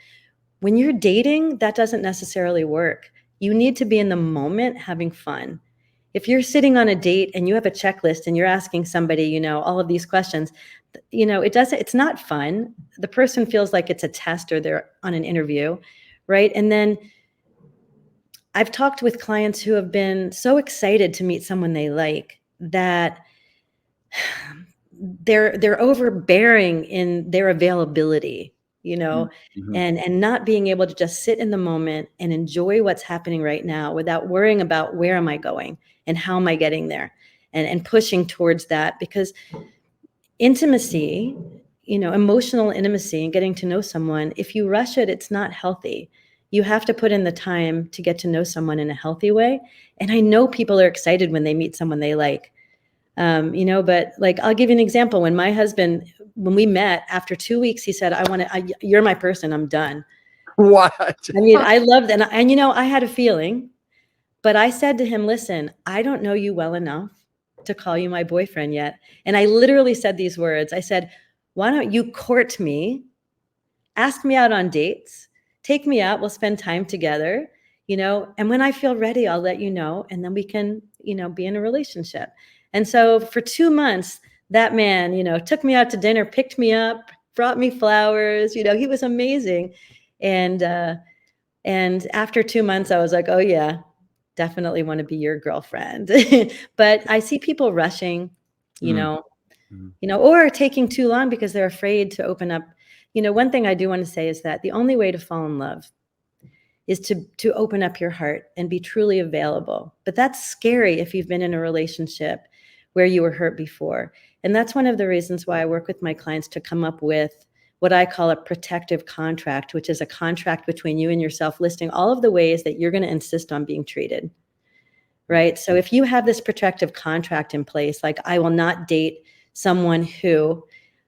When you're dating, that doesn't necessarily work. You need to be in the moment, having fun. If you're sitting on a date and you have a checklist and you're asking somebody, all of these questions, it's not fun. The person feels like it's a test or they're on an interview, right? And then I've talked with clients who have been so excited to meet someone they like that they're overbearing in their availability, and not being able to just sit in the moment and enjoy what's happening right now without worrying about where am I going and how am I getting there, and pushing towards that. Because intimacy, emotional intimacy and getting to know someone, if you rush it, it's not healthy. You have to put in the time to get to know someone in a healthy way. And I know people are excited when they meet someone they like, but like, I'll give you an example. When my husband, when we met, after 2 weeks, he said, you're my person. I'm done. What? I mean, I loved it. And I had a feeling, but I said to him, listen, I don't know you well enough to call you my boyfriend yet. And I literally said these words. I said, why don't you court me, ask me out on dates, take me out, we'll spend time together, and when I feel ready, I'll let you know. And then we can, be in a relationship. And so for 2 months, that man, took me out to dinner, picked me up, brought me flowers, he was amazing. And after 2 months, I was like, oh yeah, definitely want to be your girlfriend. But I see people rushing, or taking too long because they're afraid to open up. One thing I do want to say is that the only way to fall in love is to open up your heart and be truly available. But that's scary if you've been in a relationship where you were hurt before. And that's one of the reasons why I work with my clients to come up with what I call a protective contract, which is a contract between you and yourself, listing all of the ways that you're going to insist on being treated, right? So if you have this protective contract in place, like I will not date someone who,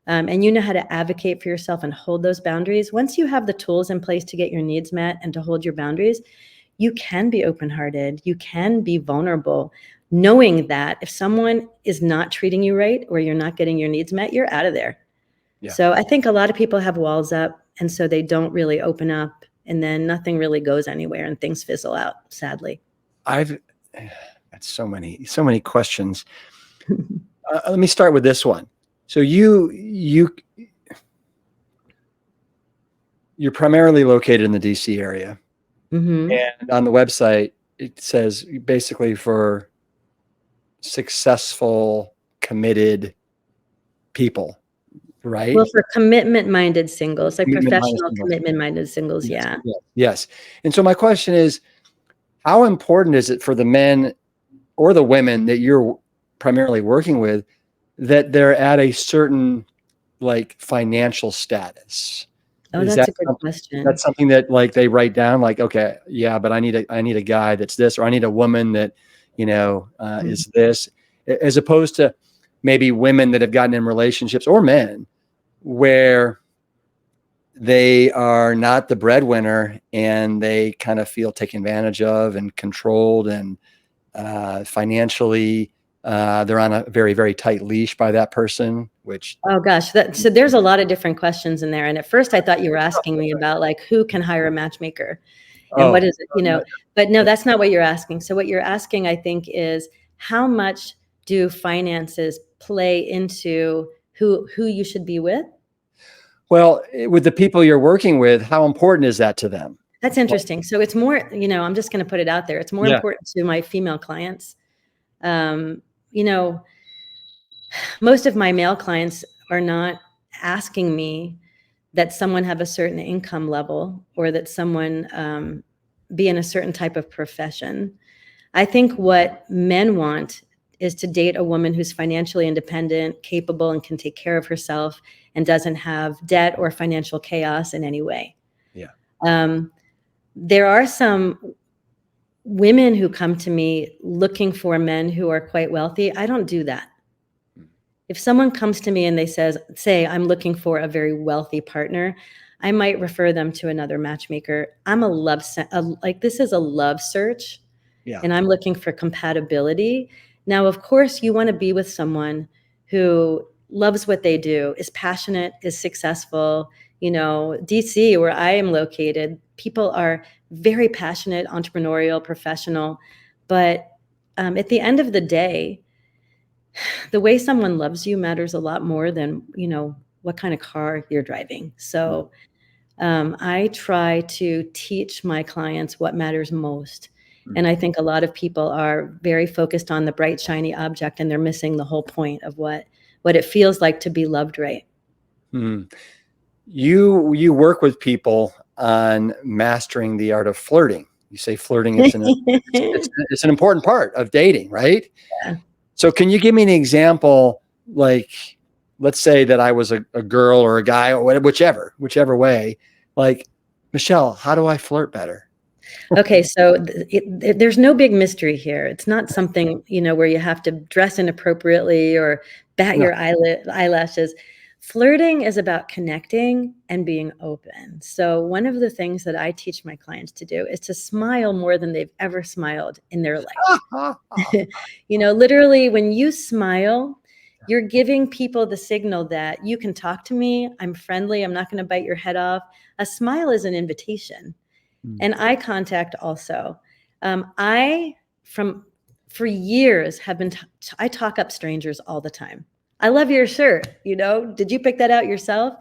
and you know how to advocate for yourself and hold those boundaries. Once you have the tools in place to get your needs met and to hold your boundaries, you can be open-hearted. You can be vulnerable, knowing that if someone is not treating you right or you're not getting your needs met, you're out of there. Yeah. So I think a lot of people have walls up, and so they don't really open up, and then nothing really goes anywhere and things fizzle out, sadly. I've got so many questions. Let me start with this one. So you're primarily located in the DC area. Mm-hmm. And on the website, it says basically for successful, committed people, right? Well, for commitment-minded singles, like professional commitment-minded singles, yes, yeah. Yes. And so my question is, how important is it for the men or the women that you're primarily working with, that they're at a certain like financial status? Oh, Is that's that a good question. that's something that like they write down, like, okay, yeah, but I need a guy that's this, or I need a woman that, Mhm. is this, as opposed to maybe women that have gotten in relationships, or men, where they are not the breadwinner and they kind of feel taken advantage of and controlled, and financially, they're on a very, very tight leash by that person, which, Oh gosh, so there's a lot of different questions in there. And at first I thought you were asking me about like who can hire a matchmaker and what oh, is it, but no, that's not what you're asking. So what you're asking, I think, is how much do finances play into who you should be with? well, with the people you're working with, how important is that to them? That's interesting. So it's more, I'm just going to put it out there. It's more Yeah. important to my female clients. Um, you know, most of my male clients are not asking me that someone have a certain income level or that someone be in a certain type of profession. I think what men want is to date a woman who's financially independent, capable, and can take care of herself and doesn't have debt or financial chaos in any way. Yeah. Um, there are some women who come to me looking for men who are quite wealthy. I don't do that. If someone comes to me and they say, I'm looking for a very wealthy partner, I might refer them to another matchmaker. I'm this is a love search, Yeah. and I'm looking for compatibility. Now, of course, you want to be with someone who loves what they do, is passionate, is successful. DC, where I am located, people are very passionate, entrepreneurial, professional. But at the end of the day, the way someone loves you matters a lot more than, what kind of car you're driving. So I try to teach my clients what matters most. And I think a lot of people are very focused on the bright, shiny object, and they're missing the whole point of what it feels like to be loved right. Mm. You work with people on mastering the art of flirting. You say flirting, it's an important part of dating, right? Yeah. So can you give me an example? Like, let's say that I was a girl or a guy, or whichever way. Like, Michelle, how do I flirt better? Okay, so there's no big mystery here. It's not something, where you have to dress inappropriately or bat No. your eyelashes. Flirting is about connecting and being open. So one of the things that I teach my clients to do is to smile more than they've ever smiled in their life. Literally, when you smile, you're giving people the signal that you can talk to me. I'm friendly. I'm not going to bite your head off. A smile is an invitation. And eye contact also. I, for years, have been, I talk up strangers all the time. I love your shirt. Did you pick that out yourself?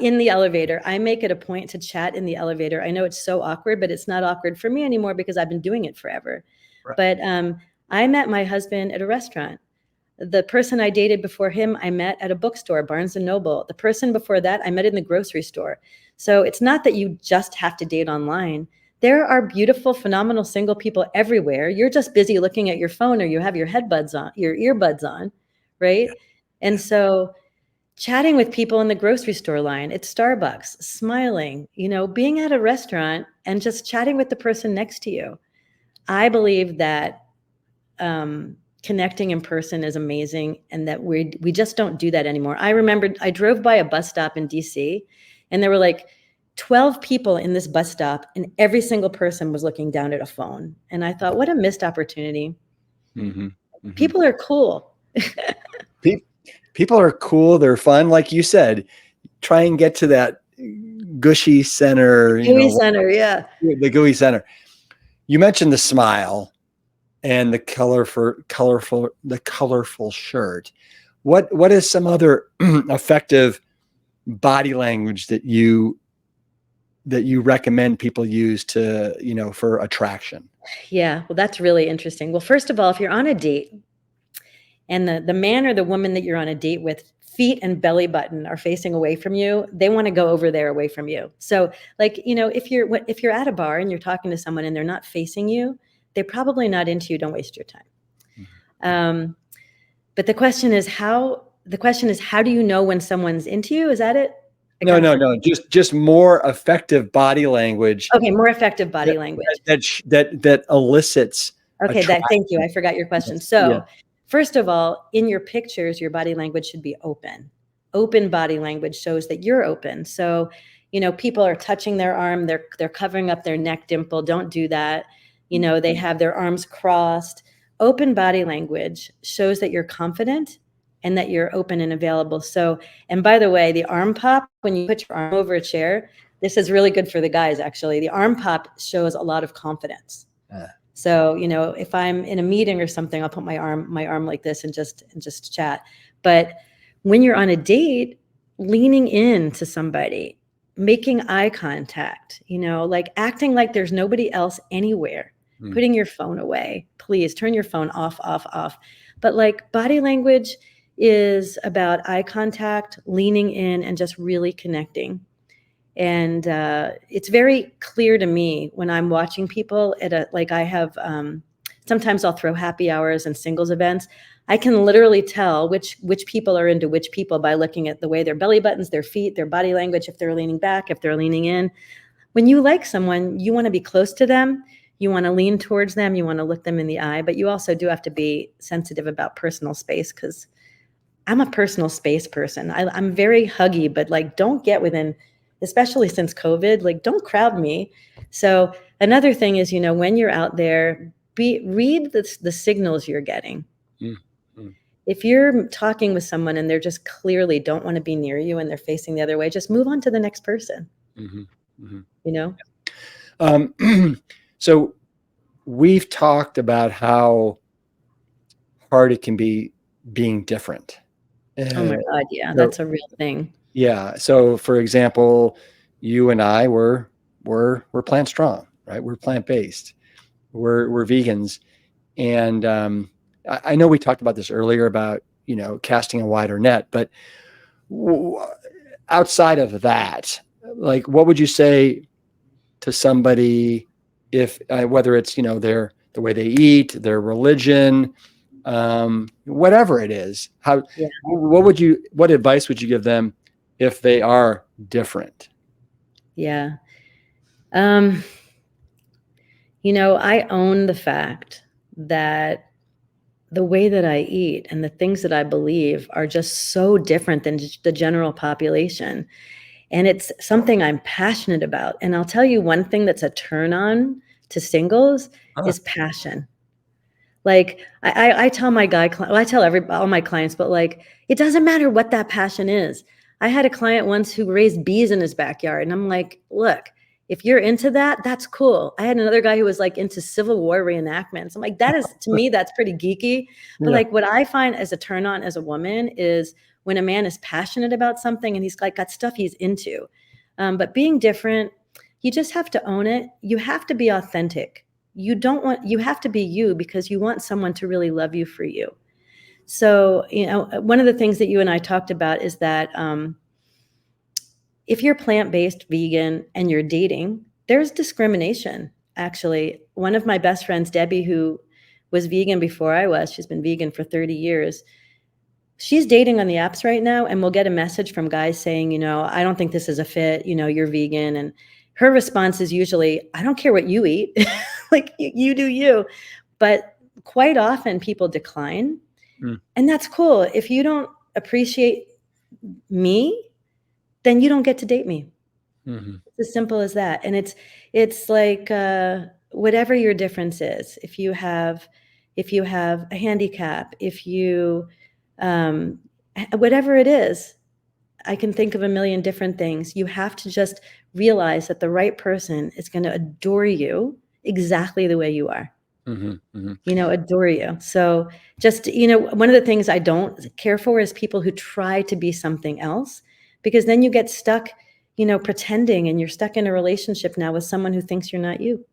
In the elevator, I make it a point to chat in the elevator. I know it's so awkward, but it's not awkward for me anymore because I've been doing it forever. Right. But I met my husband at a restaurant. The person I dated before him, I met at a bookstore, Barnes and Noble. The person before that, I met in the grocery store. So it's not that you just have to date online. There are beautiful, phenomenal single people everywhere. You're just busy looking at your phone, or you have your earbuds on, right? And so chatting with people in the grocery store line, at Starbucks, smiling, being at a restaurant and just chatting with the person next to you. I believe that connecting in person is amazing, and that we just don't do that anymore. I remember I drove by a bus stop in DC, and there were like 12 people in this bus stop, and every single person was looking down at a phone. And I thought, what a missed opportunity. Mm-hmm. Mm-hmm. People are cool. People are cool. They're fun. Like you said, try and get to that gushy center, Gooey center, yeah. the gooey center. You mentioned the smile and the colorful shirt. What is some other effective body language that you recommend people use to, for attraction? Yeah, well, that's really interesting. Well, first of all, if you're on a date and the man or the woman that you're on a date with, feet and belly button are facing away from you, they want to go over there away from you. So like, if you're at a bar and you're talking to someone and they're not facing you, they're probably not into you. Don't waste your time. But the question is how do you know when someone's into you? Is that it? No. Just more effective body language. Okay, more effective body language. That elicits. Okay, thank you. I forgot your question. So, first of all, in your pictures, your body language should be open. Open body language shows that you're open. So, people are touching their arm, they're covering up their neck dimple. Don't do that. They have their arms crossed. Open body language shows that you're confident and that you're open and available. So, and by the way, the arm pop, when you put your arm over a chair, this is really good for the guys, actually. The arm pop shows a lot of confidence. So, if I'm in a meeting or something, I'll put my arm like this and just chat. But when you're on a date, leaning into somebody, making eye contact, like acting like there's nobody else anywhere, putting your phone away, please turn your phone off. But like body language is about eye contact, leaning in, and just really connecting. And it's very clear to me when I'm watching people I have, sometimes I'll throw happy hours and singles events. I can literally tell which people are into which people by looking at the way their belly buttons, their feet, their body language, if they're leaning back, if they're leaning in. When you like someone, you want to be close to them. You want to lean towards them. You want to look them in the eye, but you also do have to be sensitive about personal space, because I'm a personal space person. I'm very huggy, but like, don't get within, especially since COVID, like don't crowd me. So another thing is, when you're out there, read the signals you're getting. If you're talking with someone and they're just clearly don't want to be near you and they're facing the other way, just move on to the next person. So we've talked about how hard it can be being different. Oh my God, yeah, that's a real thing. Yeah. So, for example, you and I we're plant strong, right? We're plant based. We're vegans, and I know we talked about this earlier about casting a wider net, but outside of that, like, what would you say to somebody if whether it's the way they eat, their religion, whatever it is, what advice would you give them if they are different? Yeah. I own the fact that the way that I eat and the things that I believe are just so different than the general population. And it's something I'm passionate about. And I'll tell you one thing that's a turn on to singles is passion. Like I tell my I tell all my clients, but like, it doesn't matter what that passion is. I had a client once who raised bees in his backyard, and I'm like, look, if you're into that, that's cool. I had another guy who was like into Civil War reenactments. I'm like, that is, to me, that's pretty geeky. But like, what I find as a turn on as a woman is when a man is passionate about something and he's like got stuff he's into. But being different, you just have to own it. You have to be authentic. You have to be you, because you want someone to really love you for you. So, one of the things that you and I talked about is that if you're plant-based vegan and you're dating, there's discrimination. Actually, one of my best friends, Debbie, who was vegan before I was, she's been vegan for 30 years. She's dating on the apps right now, and we'll get a message from guys saying, I don't think this is a fit, you're vegan. And her response is usually, I don't care what you eat. Like, you do you. But quite often people decline. And that's cool. If you don't appreciate me, then you don't get to date me. It's as simple as that. And it's like whatever your difference is. If you have a handicap, if you whatever it is, I can think of a million different things. You have to just realize that the right person is going to adore you exactly the way you are. Adore you. So just, one of the things I don't care for is people who try to be something else, because then you get stuck, pretending, and you're stuck in a relationship now with someone who thinks you're not you.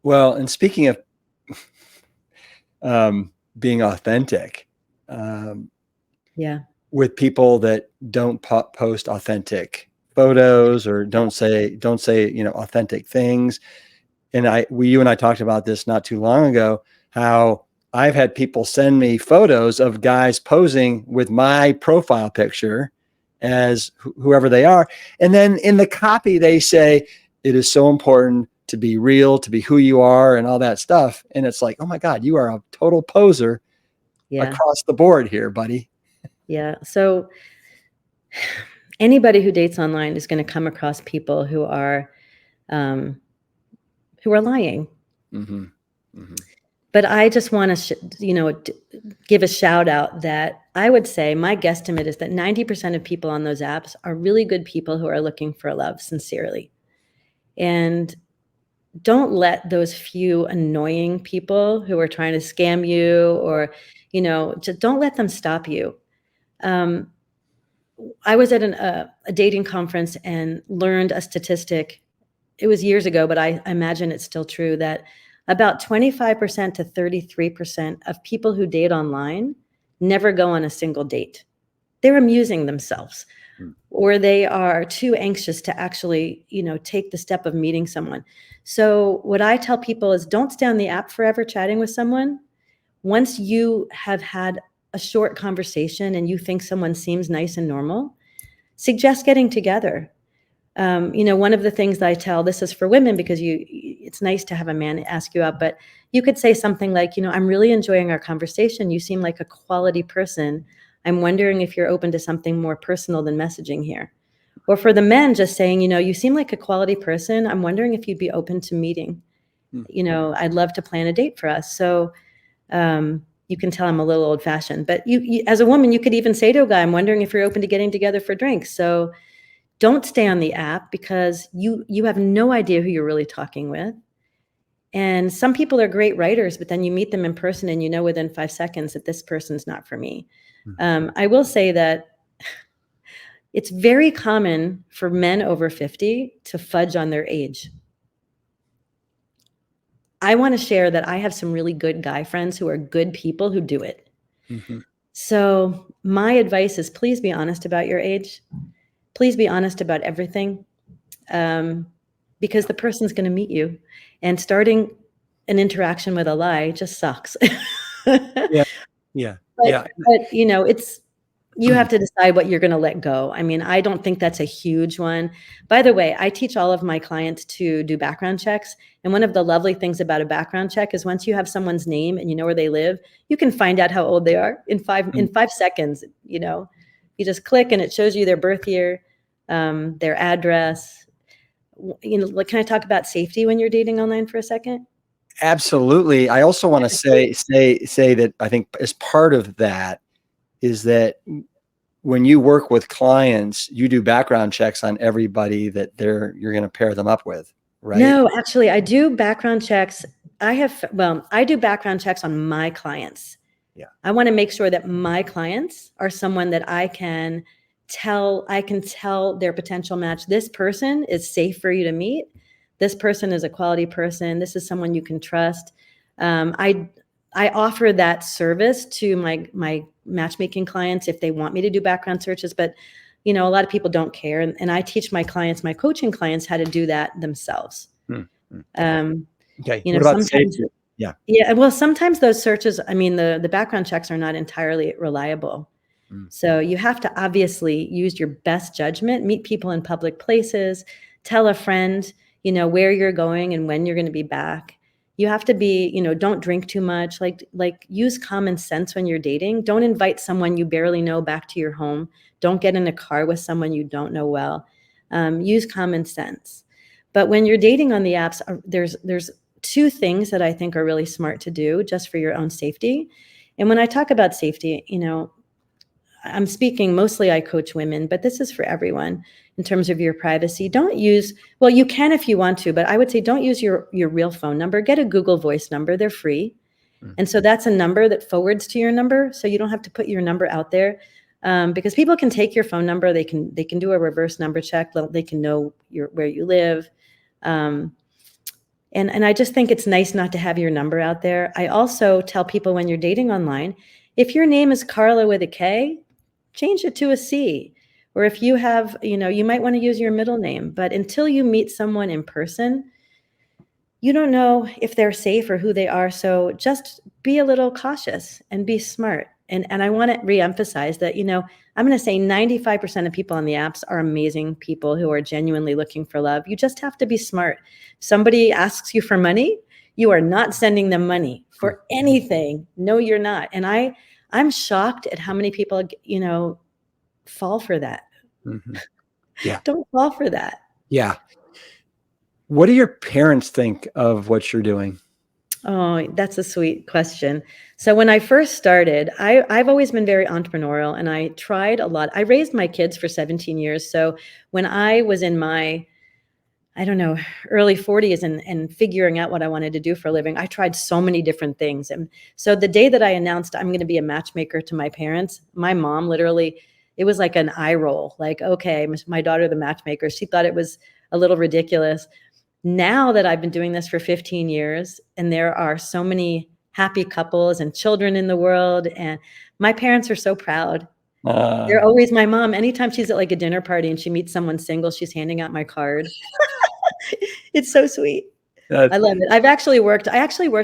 Well, and speaking of being authentic, with people that don't post authentic photos or don't say authentic things. And you and I talked about this not too long ago, how I've had people send me photos of guys posing with my profile picture as whoever they are. And then in the copy, they say, it is so important to be real, to be who you are and all that stuff. And it's like, oh my God, you are a total poser across the board here, buddy. Yeah. So anybody who dates online is going to come across people who are lying. Mm-hmm. Mm-hmm. But I just want to, give a shout out that I would say my guesstimate is that 90% of people on those apps are really good people who are looking for love sincerely. And don't let those few annoying people who are trying to scam you or, just don't let them stop you. I was at a dating conference and learned a statistic. It was years ago, but I imagine it's still true that about 25% to 33% of people who date online never go on a single date. They're amusing themselves, or they are too anxious to actually, take the step of meeting someone. So what I tell people is don't stay on the app forever chatting with someone. Once you have had a short conversation and you think someone seems nice and normal, suggest getting together. One of the things that I tell, this is for women because it's nice to have a man ask you out, but you could say something like, I'm really enjoying our conversation. You seem like a quality person. I'm wondering if you're open to something more personal than messaging here. Or for the men, just saying, you seem like a quality person. I'm wondering if you'd be open to meeting. I'd love to plan a date for us. So you can tell I'm a little old fashioned, but you as a woman, you could even say to a guy, I'm wondering if you're open to getting together for drinks. So don't stay on the app because you have no idea who you're really talking with. And some people are great writers, but then you meet them in person and within 5 seconds that this person's not for me. I will say that it's very common for men over 50 to fudge on their age. I want to share that I have some really good guy friends who are good people who do it. Mm-hmm. So my advice is please be honest about your age. Please be honest about everything. Because the person's going to meet you, and starting an interaction with a lie just sucks. Yeah. But you have to decide what you're going to let go. I mean, I don't think that's a huge one. By the way, I teach all of my clients to do background checks. And one of the lovely things about a background check is once you have someone's name and you know where they live, you can find out how old they are in 5 seconds. You just click and it shows you their birth year, their address. Can I talk about safety when you're dating online for a second? Absolutely. I also want to say that I think as part of that is that when you work with clients, you do background checks on everybody that you're going to pair them up with, right? No, actually, I do background checks. I do background checks on my clients. Yeah. I want to make sure that my clients are someone that I can tell their potential match. This person is safe for you to meet. This person is a quality person. This is someone you can trust. I offer that service to my matchmaking clients if they want me to do background searches, but a lot of people don't care. And I teach my coaching clients how to do that themselves. Okay. What about safety? Yeah. Yeah. Well, sometimes those searches, the background checks are not entirely reliable. So you have to obviously use your best judgment, meet people in public places, tell a friend, where you're going and when you're going to be back. You have to be, don't drink too much, like use common sense when you're dating. Don't invite someone you barely know back to your home. Don't get in a car with someone you don't know well. Use common sense. But when you're dating on the apps, there's 2 things that I think are really smart to do just for your own safety. And when I talk about safety, I'm speaking mostly, I coach women, but this is for everyone in terms of your privacy. You can if you want to, but I would say don't use your real phone number. Get a Google Voice number. They're free. And so that's a number that forwards to your number. So you don't have to put your number out there because people can take your phone number. They can do a reverse number check. They can know where you live. And I just think it's nice not to have your number out there. I also tell people when you're dating online, if your name is Carla with a K, change it to a C. Or if you have, you might want to use your middle name. But until you meet someone in person, you don't know if they're safe or who they are. So just be a little cautious and be smart. And I want to reemphasize that, I'm going to say 95% of people on the apps are amazing people who are genuinely looking for love. You just have to be smart. Somebody asks you for money, you are not sending them money for anything. No, you're not. And I'm shocked at how many people, fall for that. Mm-hmm. Yeah. Don't fall for that. Yeah. What do your parents think of what you're doing? Oh, that's a sweet question. So when I first started, I've always been very entrepreneurial, and I tried a lot. I raised my kids for 17 years. So when I was in my, I don't know, early 40s and figuring out what I wanted to do for a living, I tried so many different things. And so the day that I announced I'm going to be a matchmaker to my parents, my mom literally, it was like an eye roll, like, okay, my daughter, the matchmaker, she thought it was a little ridiculous. Now that I've been doing this for 15 years and there are so many happy couples and children in the world, and my parents are so proud. They're always, my mom, anytime she's at like a dinner party and she meets someone single, she's handing out my card. It's so sweet. I love it. I actually worked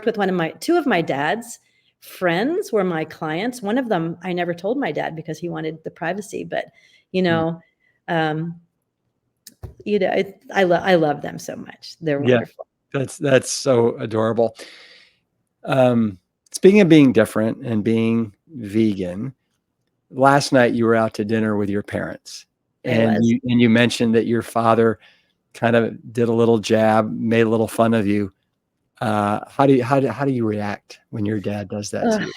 with two of my dad's friends were my clients. One of them, I never told my dad because he wanted the privacy, but I love them so much. They're wonderful. That's so adorable. Speaking of being different and being vegan, last night you were out to dinner with your parents, and you mentioned that your father kind of did a little jab, made a little fun of you. How do you react when your dad does that to you?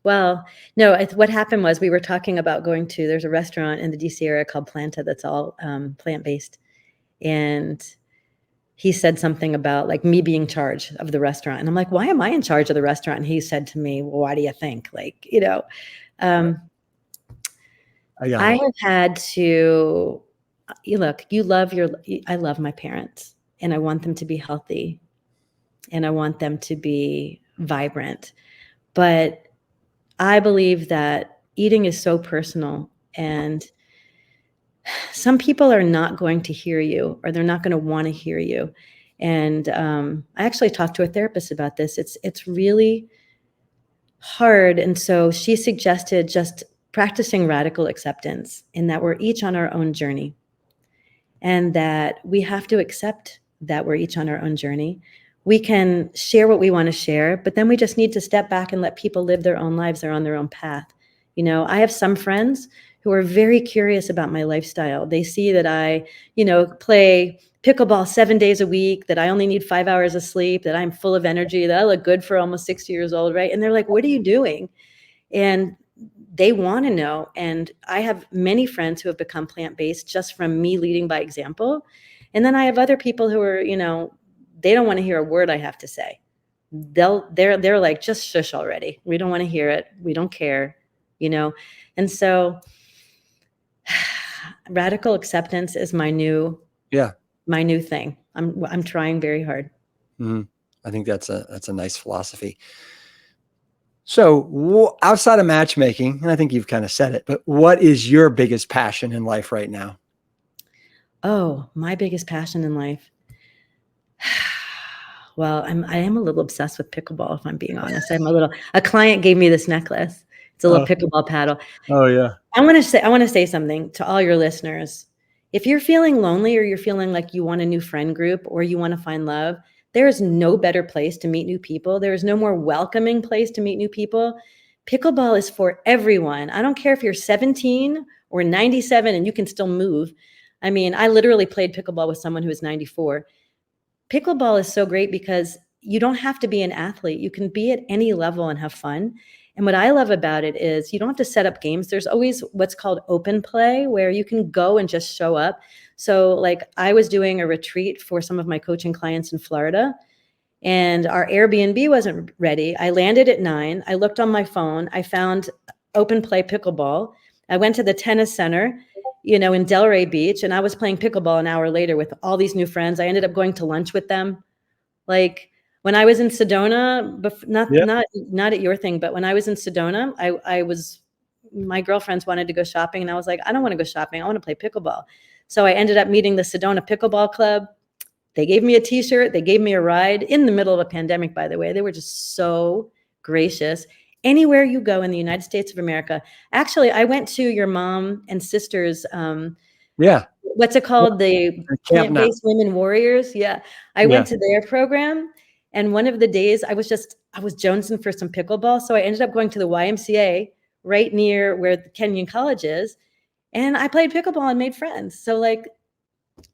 Well, no, what happened was we were talking about there's a restaurant in the DC area called Planta that's all plant-based. And he said something about like me being in charge of the restaurant. And I'm like, why am I in charge of the restaurant? And he said to me, well, why do you think? I have had to, I love my parents, and I want them to be healthy, and I want them to be vibrant. But I believe that eating is so personal, and some people are not going to hear you, or they're not going to want to hear you. And I actually talked to a therapist about this. It's really hard. And so she suggested just practicing radical acceptance, in that we're each on our own journey, and that we have to accept that we're each on our own journey. We can share what we want to share, but then we just need to step back and let people live their own lives. They're on their own path. I have some friends who are very curious about my lifestyle. They see that I, play pickleball 7 days a week, that I only need 5 hours of sleep, that I'm full of energy, that I look good for almost 60 years old, right? And they're like, what are you doing? And they want to know. And I have many friends who have become plant-based just from me leading by example. And then I have other people who are, they don't want to hear a word I have to say. They're like, just shush already. We don't want to hear it. We don't care, And so radical acceptance is my new thing. I'm trying very hard. Mm-hmm. I think that's a nice philosophy. So outside of matchmaking, and I think you've kind of said it, but what is your biggest passion in life right now? Oh, my biggest passion in life. Well, I am a little obsessed with pickleball, if I'm being honest. A client gave me this necklace. It's a little pickleball paddle. Oh yeah. I want to say something to all your listeners. If you're feeling lonely, or you're feeling like you want a new friend group, or you want to find love, there is no better place to meet new people. There is no more welcoming place to meet new people. Pickleball is for everyone. I don't care if you're 17 or 97 and you can still move. I mean, I literally played pickleball with someone who was 94. Pickleball is so great because you don't have to be an athlete. You can be at any level and have fun. And what I love about it is you don't have to set up games. There's always what's called open play, where you can go and just show up. So like, I was doing a retreat for some of my coaching clients in Florida, and our Airbnb wasn't ready. I landed at 9. I looked on my phone. I found open play pickleball. I went to the tennis center, in Delray Beach, and I was playing pickleball an hour later with all these new friends. I ended up going to lunch with them. Like, when I was in Sedona, not at your thing, but when I was in Sedona, my girlfriends wanted to go shopping, and I was like, I don't want to go shopping. I want to play pickleball. So I ended up meeting the Sedona Pickleball Club. They gave me a t-shirt. They gave me a ride in the middle of a pandemic, by the way. They were just so gracious. Anywhere you go in the United States of America. Actually, I went to your mom and sister's, Yeah. what's it called? The Camp Now. Plant-Based Women Warriors. Yeah. I Yeah. went to their program. And one of the days I was jonesing for some pickleball. So I ended up going to the YMCA right near where the Kenyon College is. And I played pickleball and made friends. So like,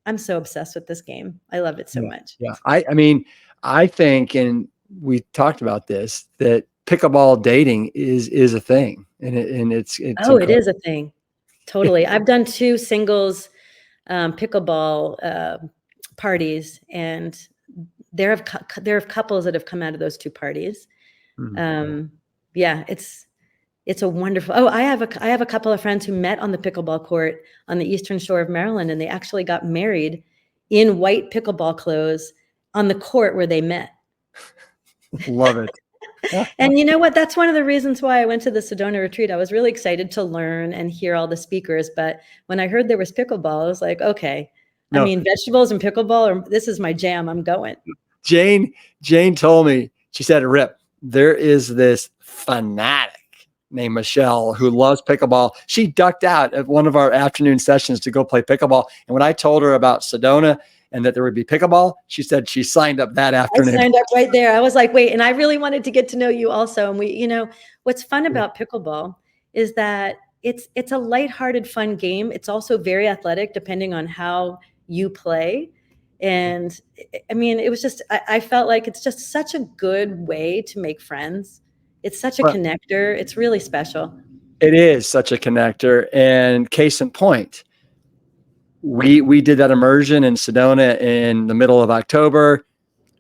I'm so obsessed with this game. I love it so much. Yeah. I mean, I think, and we talked about this, that pickleball dating is a thing, and it's Oh, it is a thing. Totally. I've done 2 singles pickleball parties, and there are couples that have come out of those 2 parties. Yeah, it's a wonderful. Oh, I have a couple of friends who met on the pickleball court on the Eastern Shore of Maryland, and they actually got married in white pickleball clothes on the court where they met. Love it. And you know what? That's one of the reasons why I went to the Sedona retreat. I was really excited to learn and hear all the speakers. But when I heard there was pickleball, I was like, okay. No. I mean, vegetables and pickleball, this is my jam. I'm going. Jane told me, she said, Rip, there is this fanatic named Michelle who loves pickleball. She ducked out at one of our afternoon sessions to go play pickleball. And when I told her about Sedona and that there would be pickleball, she said she signed up that afternoon. I signed up right there. I was like, wait, and I really wanted to get to know you also. And we, what's fun about pickleball is that it's a lighthearted, fun game. It's also very athletic depending on how you play. And I mean, it was just, I felt like it's just such a good way to make friends. It's such a connector. It's really special. It is such a connector. And case in point, we did that immersion in Sedona in the middle of October.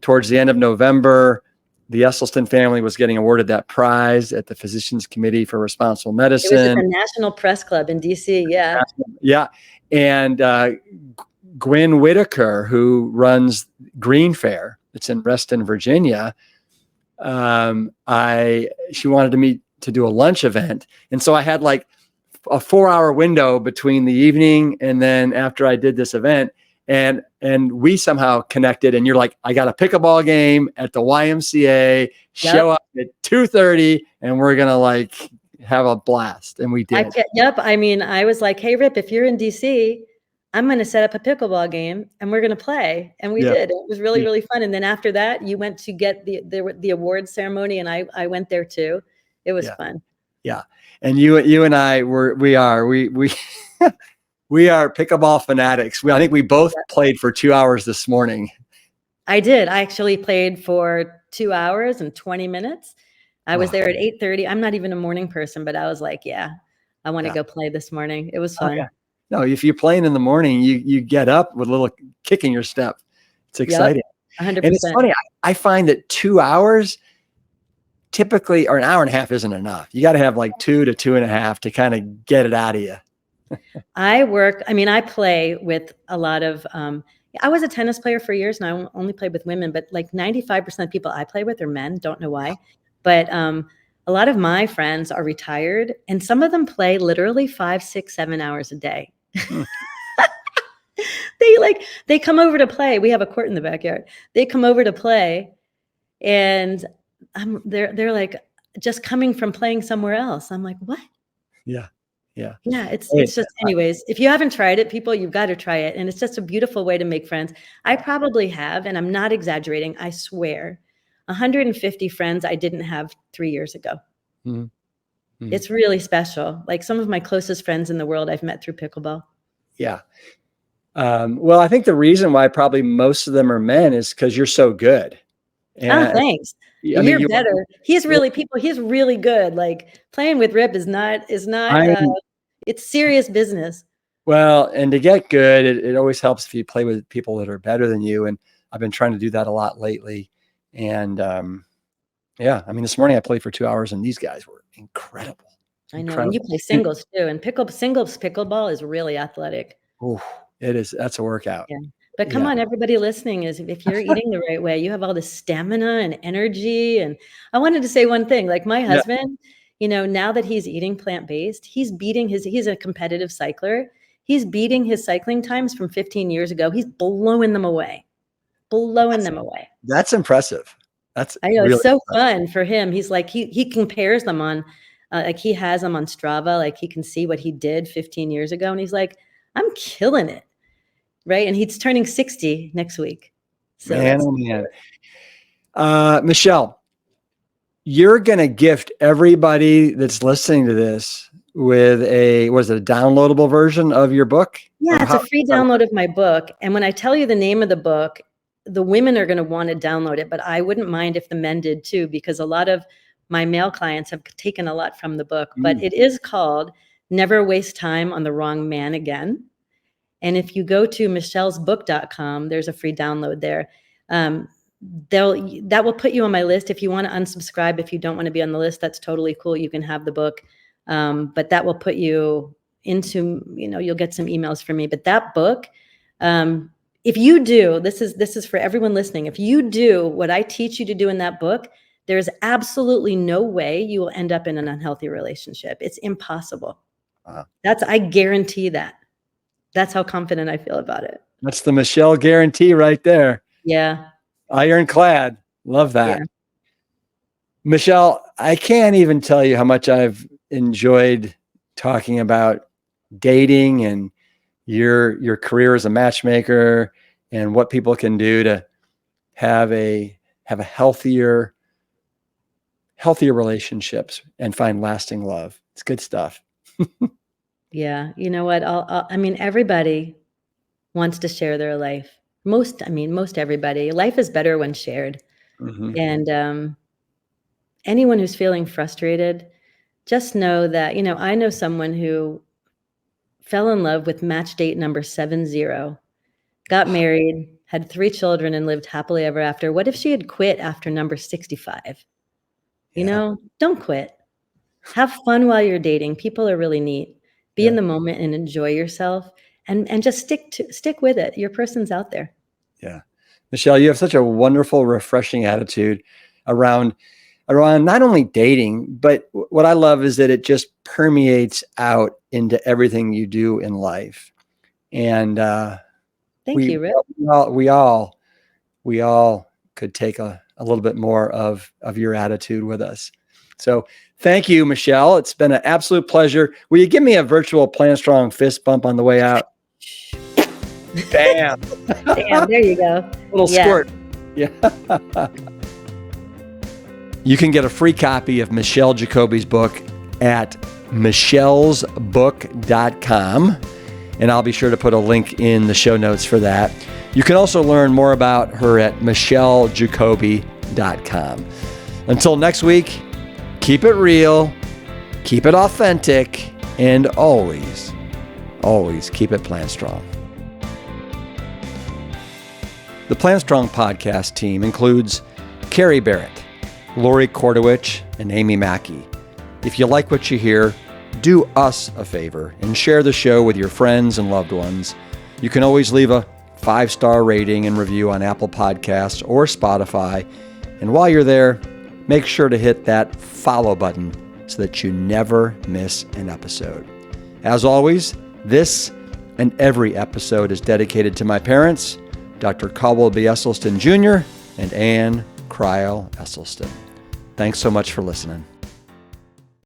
Towards the end of November, the Esselstyn family was getting awarded that prize at the Physicians Committee for Responsible Medicine. It was at the National Press Club in DC. Yeah. Yeah. And Gwen Whitaker, who runs Green Fair, it's in Reston, Virginia. She wanted me to do a lunch event. And so I had like a 4-hour window between the evening and then after I did this event, and we somehow connected, and you're like, I got a pickleball game at the YMCA, show up at 2:30 and we're going to like have a blast. And we did. I mean, I was like, hey, Rip, if you're in DC, I'm going to set up a pickleball game and we're going to play. And we did. It was really, really fun. And then after that, you went to get the awards ceremony, and I went there too. It was fun. Yeah. And you and I we are pickleball fanatics. I think we both played for 2 hours this morning. I did. I actually played for 2 hours and 20 minutes. I was there at 8:30. I'm not even a morning person, but I was like, I want to go play this morning. It was fun. No, if you're playing in the morning, you get up with a little kick in your step. It's exciting. 100%. And it's funny. I find that 2 hours typically, or an hour and a half isn't enough. You got to have like 2 to 2.5 to kind of get it out of you. I play with a lot of, I was a tennis player for years, and I only played with women, but like 95% of people I play with are men. Don't know why. But a lot of my friends are retired, and some of them play literally 5, 6, 7 hours a day. They come over to play. We have a court in the backyard. They come over to play, and they're like just coming from playing somewhere else. I'm like, what? Yeah. It's just, anyways, if you haven't tried it, people, you've got to try it. And it's just a beautiful way to make friends. I probably have, and I'm not exaggerating, I swear, 150 friends I didn't have 3 years ago. Mm-hmm. It's really special. Like some of my closest friends in the world I've met through pickleball. Yeah. Well, I think the reason why probably most of them are men is because you're so good. And thanks. You're better. He's really good. Like playing with Rip is not, it's serious business. Well, and to get good, it always helps if you play with people that are better than you. And I've been trying to do that a lot lately. And this morning I played for 2 hours, and these guys were incredible. I know. And you play singles too. And pickleball is really athletic. Oh, it is. That's a workout. Yeah. But come on, everybody listening, if you're eating the right way, you have all this stamina and energy. And I wanted to say one thing, like my husband, now that he's eating plant-based, he's a competitive cycler. He's beating his cycling times from 15 years ago. He's blowing them away. blowing them away. That's impressive. That's I know, really it's so impressive. fun for him. He's like, he compares them on, like he has them on Strava, like he can see what he did 15 years ago. And he's like, I'm killing it. Right. And he's turning 60 next week. So Man, that's oh man. Michelle, you're going to gift everybody that's listening to this with a downloadable version of your book? yeah, it's a free download of my book. And when I tell you the name of the book, the women are going to want to download it, but I wouldn't mind if the men did too, because a lot of my male clients have taken a lot from the book. But it is called Never Waste Time on the Wrong Man Again. And if you go to michellesbook.com, there's a free download there. That will put you on my list. If you want to unsubscribe, if you don't want to be on the list, that's totally cool. You can have the book. But that will put you into, you'll get some emails from me. But that book, if you do, this is for everyone listening. If you do what I teach you to do in that book, there's absolutely no way you will end up in an unhealthy relationship. It's impossible. Wow. I guarantee that. That's how confident I feel about it. That's the Michelle guarantee right there. Yeah. Ironclad. Love that. Yeah. Michelle, I can't even tell you how much I've enjoyed talking about dating and your career as a matchmaker and what people can do to have a healthier relationships and find lasting love. It's good stuff. Yeah. You know what? Everybody wants to share their life. Most everybody. Life is better when shared. Mm-hmm. And anyone who's feeling frustrated, just know that, I know someone who fell in love with match date number 70, got married, had 3 children, and lived happily ever after. What if she had quit after number 65? Don't quit. Have fun while you're dating. People are really neat. Be in the moment and enjoy yourself, and just stick with it. Your person's out there. Yeah. Michelle, you have such a wonderful, refreshing attitude around not only dating, but what I love is that it just permeates out into everything you do in life. And thank you, Rick. We all could take a little bit more of your attitude with us. So thank you, Michelle. It's been an absolute pleasure. Will you give me a virtual PLANTSTRONG fist bump on the way out? Bam. Damn, there you go. Little squirt. Yeah. You can get a free copy of Michelle Jacoby's book at michellesbook.com. And I'll be sure to put a link in the show notes for that. You can also learn more about her at michellejacoby.com. Until next week, keep it real, keep it authentic, and always, always keep it plant strong. The Plant Strong podcast team includes Carrie Barrett, Lori Kordowich, and Amy Mackey. If you like what you hear, do us a favor and share the show with your friends and loved ones. You can always leave a 5-star rating and review on Apple Podcasts or Spotify. And while you're there, make sure to hit that follow button so that you never miss an episode. As always, this and every episode is dedicated to my parents, Dr. Caldwell B. Esselstyn Jr. and Ann Cryle Esselstyn. Thanks so much for listening.